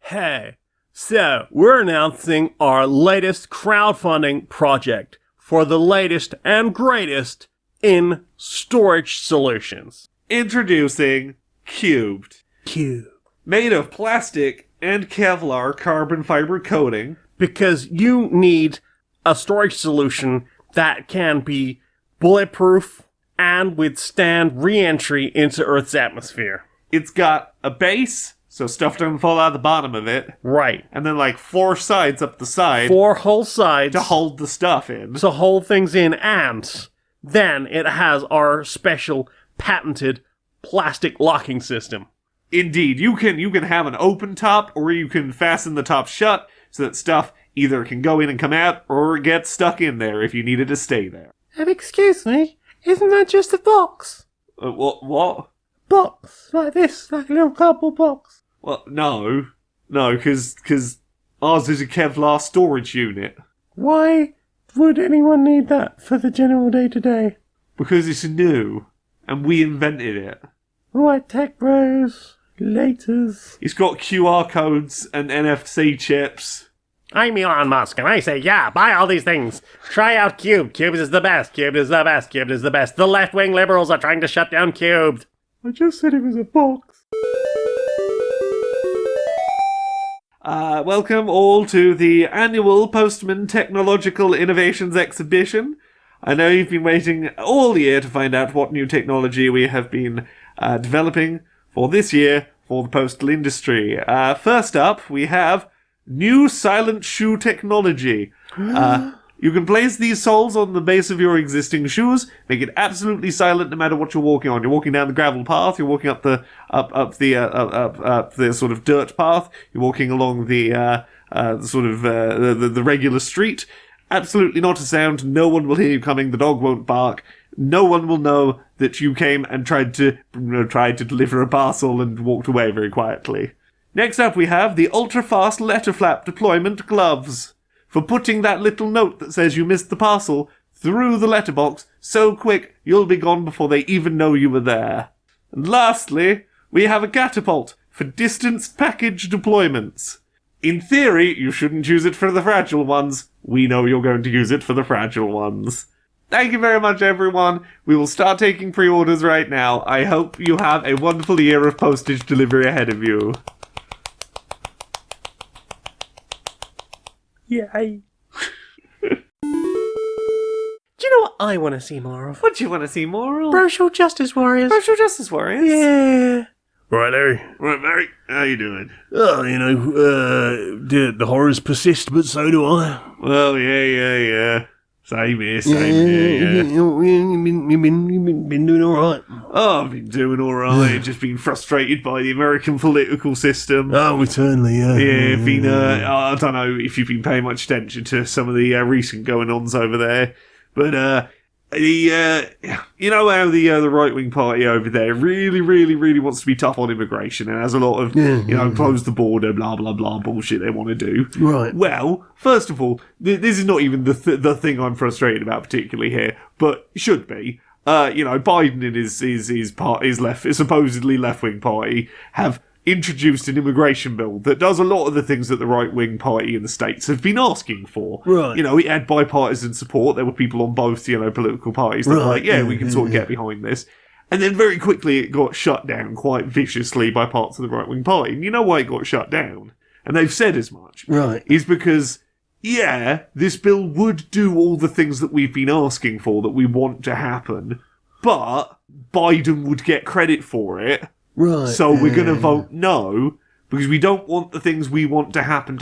Hey, so we're announcing our latest crowdfunding project for the latest and greatest in storage solutions. Introducing Cubed. cube. Made of plastic and Kevlar carbon fiber coating. Because you need a storage solution that can be bulletproof and withstand re-entry into Earth's atmosphere. It's got a base, so stuff doesn't fall out the bottom of it. Right. And then like 4 sides up the side 4 whole sides to hold the stuff in. to hold things in, and then it has our special patented plastic locking system. Indeed, you can have an open top, or you can fasten the top shut so that stuff either can go in and come out, or get stuck in there if you need it to stay there. Excuse me, isn't that just a box? What? Box, like this, like a little cardboard box. Well, no, because ours is a Kevlar storage unit. Why would anyone need that for the general day-to-day? Because it's new, and we invented it. Right, tech bros, laters. It's got QR codes and NFC chips. I'm Elon Musk, and I say, yeah, buy all these things. Try out Cube. Cube is the best. Cube is the best. Cube is the best. The left-wing liberals are trying to shut down Cubed. I just said it was a box. Welcome all to the annual Postman Technological Innovations Exhibition. I know you've been waiting all year to find out what new technology we have been developing for this year for the postal industry. First up, we have new silent shoe technology. You can place these soles on the base of your existing shoes, make it absolutely silent no matter what you're walking on. You're walking down the gravel path, you're walking up the sort of dirt path, you're walking along the regular street. Absolutely not a sound. No one will hear you coming. The dog won't bark. No one will know that you came and tried to deliver a parcel and walked away very quietly. Next up, we have the ultra-fast letter flap deployment gloves. For putting that little note that says you missed the parcel through the letterbox so quick you'll be gone before they even know you were there. And lastly, we have a catapult for distanced package deployments. In theory, you shouldn't use it for the fragile ones. We know you're going to use it for the fragile ones. Thank you very much, everyone. We will start taking pre-orders right now. I hope you have a wonderful year of postage delivery ahead of you. Yay. Do you know what I want to see more of? What do you want to see more of? Social justice warriors. Social justice warriors? Yeah. Right, Larry. Right, Mary. How you doing? Oh, the horrors persist, but so do I. Well, yeah. Same here, yeah. You've been doing all right. Oh, I've been doing all right. Just been frustrated by the American political system. Oh, eternally, yeah. Yeah, I don't know if you've been paying much attention to some of the recent going-ons over there, but you know how the right-wing party over there really wants to be tough on immigration and has a lot of, close the border, blah, blah, blah bullshit they want to do. Right. Well, first of all, this is not even the thing I'm frustrated about particularly here, but it should be. Biden and his supposedly left-wing party have introduced an immigration bill that does a lot of the things that the right-wing party in the States have been asking for. Right. It had bipartisan support. There were people on both, political parties that were like, we can sort of get behind this. And then very quickly it got shut down quite viciously by parts of the right-wing party. And you know why it got shut down? And they've said as much. Right. Is because, this bill would do all the things that we've been asking for, that we want to happen, but Biden would get credit for it. Right. So we're going to vote no, because we don't want the things we want to happen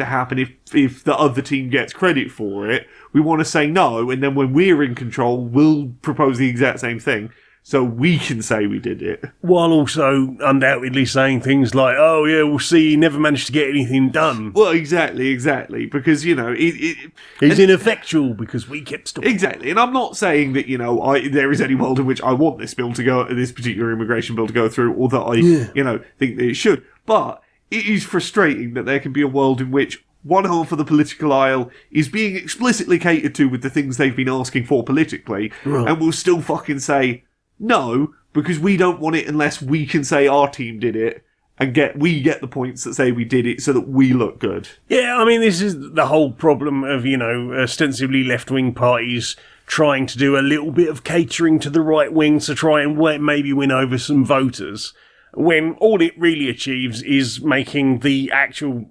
if the other team gets credit for it. We want to say no, and then when we're in control, we'll propose the exact same thing, so we can say we did it. While also undoubtedly saying things like, oh yeah, we'll see, he never managed to get anything done. Well, exactly, because, He's ineffectual because we kept stopping. Exactly, and I'm not saying that, there is any world in which I want this particular immigration bill to go through, or that I, think that it should. But it is frustrating that there can be a world in which one half of the political aisle is being explicitly catered to with the things they've been asking for politically, and will still fucking say no, because we don't want it unless we can say our team did it, and we get the points that say we did it so that we look good. Yeah, I mean, this is the whole problem of, ostensibly left-wing parties trying to do a little bit of catering to the right wing to try and maybe win over some voters. when all it really achieves is making the actual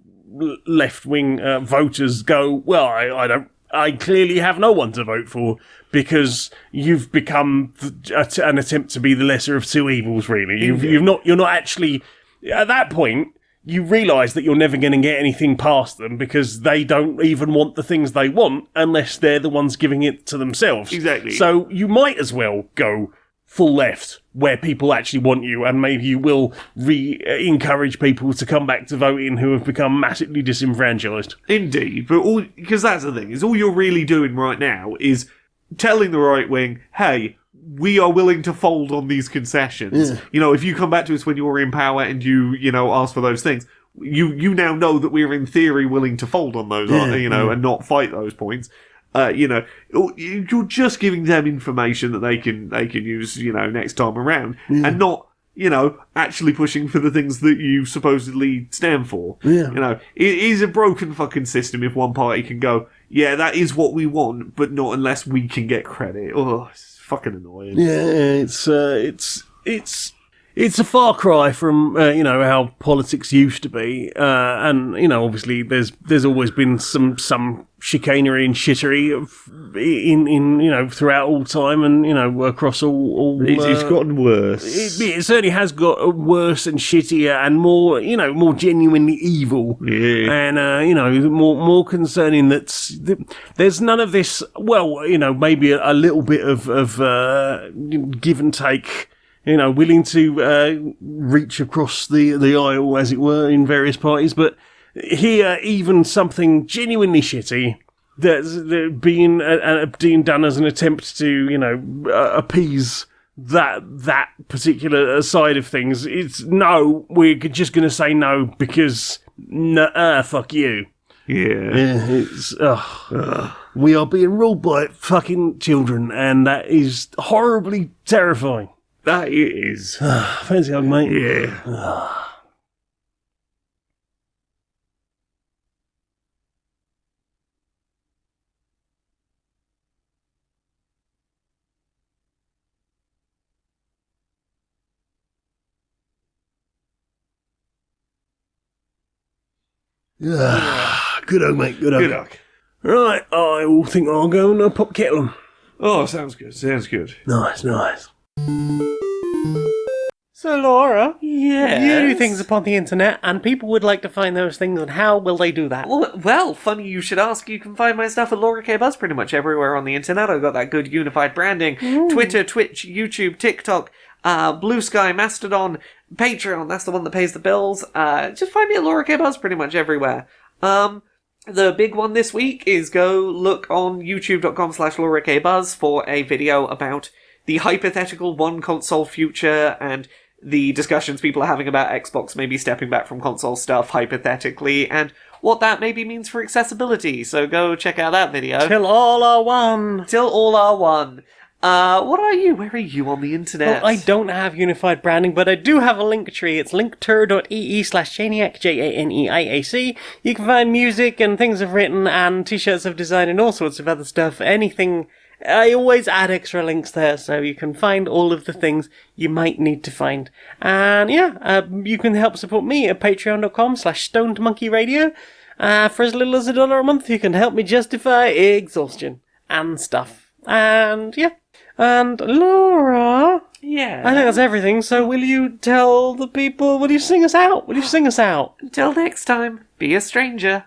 left-wing voters go, well, I clearly have no one to vote for because you've become an attempt to be the lesser of two evils. Really, you're not actually at that point. You realise that you're never going to get anything past them because they don't even want the things they want unless they're the ones giving it to themselves. Exactly. So you might as well go full left where people actually want you, and maybe you will encourage people to come back to voting who have become massively disenfranchised. Indeed, but because that's the thing, is all you're really doing right now is telling the right wing, hey, we are willing to fold on these concessions. Yeah. You know, if you come back to us when you're in power and you ask for those things, you now know that we're in theory willing to fold on those, and not fight those points. You're just giving them information that they can use, next time around, and not, actually pushing for the things that you supposedly stand for. Yeah. It is a broken fucking system if one party can go, yeah, that is what we want, but not unless we can get credit. Oh, it's fucking annoying. Yeah, it's a far cry from how politics used to be, and obviously there's always been some chicanery and shittery in throughout all time, and across all it's gotten worse. It certainly has got worse and shittier and more more genuinely evil. Yeah. And more concerning that there's none of this. Well, maybe a little bit of give and take. Willing to reach across the aisle, as it were, in various parties. But here, even something genuinely shitty that's being done as an attempt to, appease that particular side of things. It's no, we're just going to say no because fuck you. Yeah. It's we are being ruled by fucking children, and that is horribly terrifying. That it is. Fancy hug, mate. Yeah. Good hug, mate. Good hug. Good hug. Right, I will think I'll go and pop kettle on. Oh, sounds good. Sounds good. Nice. So, Laura, yes. you do things upon the internet, and people would like to find those things, and how will they do that? Well, funny you should ask. You can find my stuff at Laura K. Buzz pretty much everywhere on the internet. I've got that good unified branding. Ooh. Twitter, Twitch, YouTube, TikTok, Blue Sky, Mastodon, Patreon, that's the one that pays the bills. Just find me at Laura K. Buzz pretty much everywhere. The big one this week is go look on youtube.com/Laura K. Buzz for a video about the hypothetical one console future and the discussions people are having about Xbox maybe stepping back from console stuff, hypothetically, and what that maybe means for accessibility. So go check out that video. Till all are one. Till all are one. What are you? Where are you on the internet? Well, I don't have unified branding, but I do have a link tree. It's linkter.ee/Janiac, Janiac. You can find music and things I've written and t-shirts I've designed and all sorts of other stuff. Anything. I always add extra links there, so you can find all of the things you might need to find. And you can help support me at patreon.com/stonedmonkeyradio. For as little as $1 a month, you can help me justify exhaustion and stuff. And and Laura, yeah, I think that's everything. So will you tell the people? Will you sing us out? Until next time, be a stranger.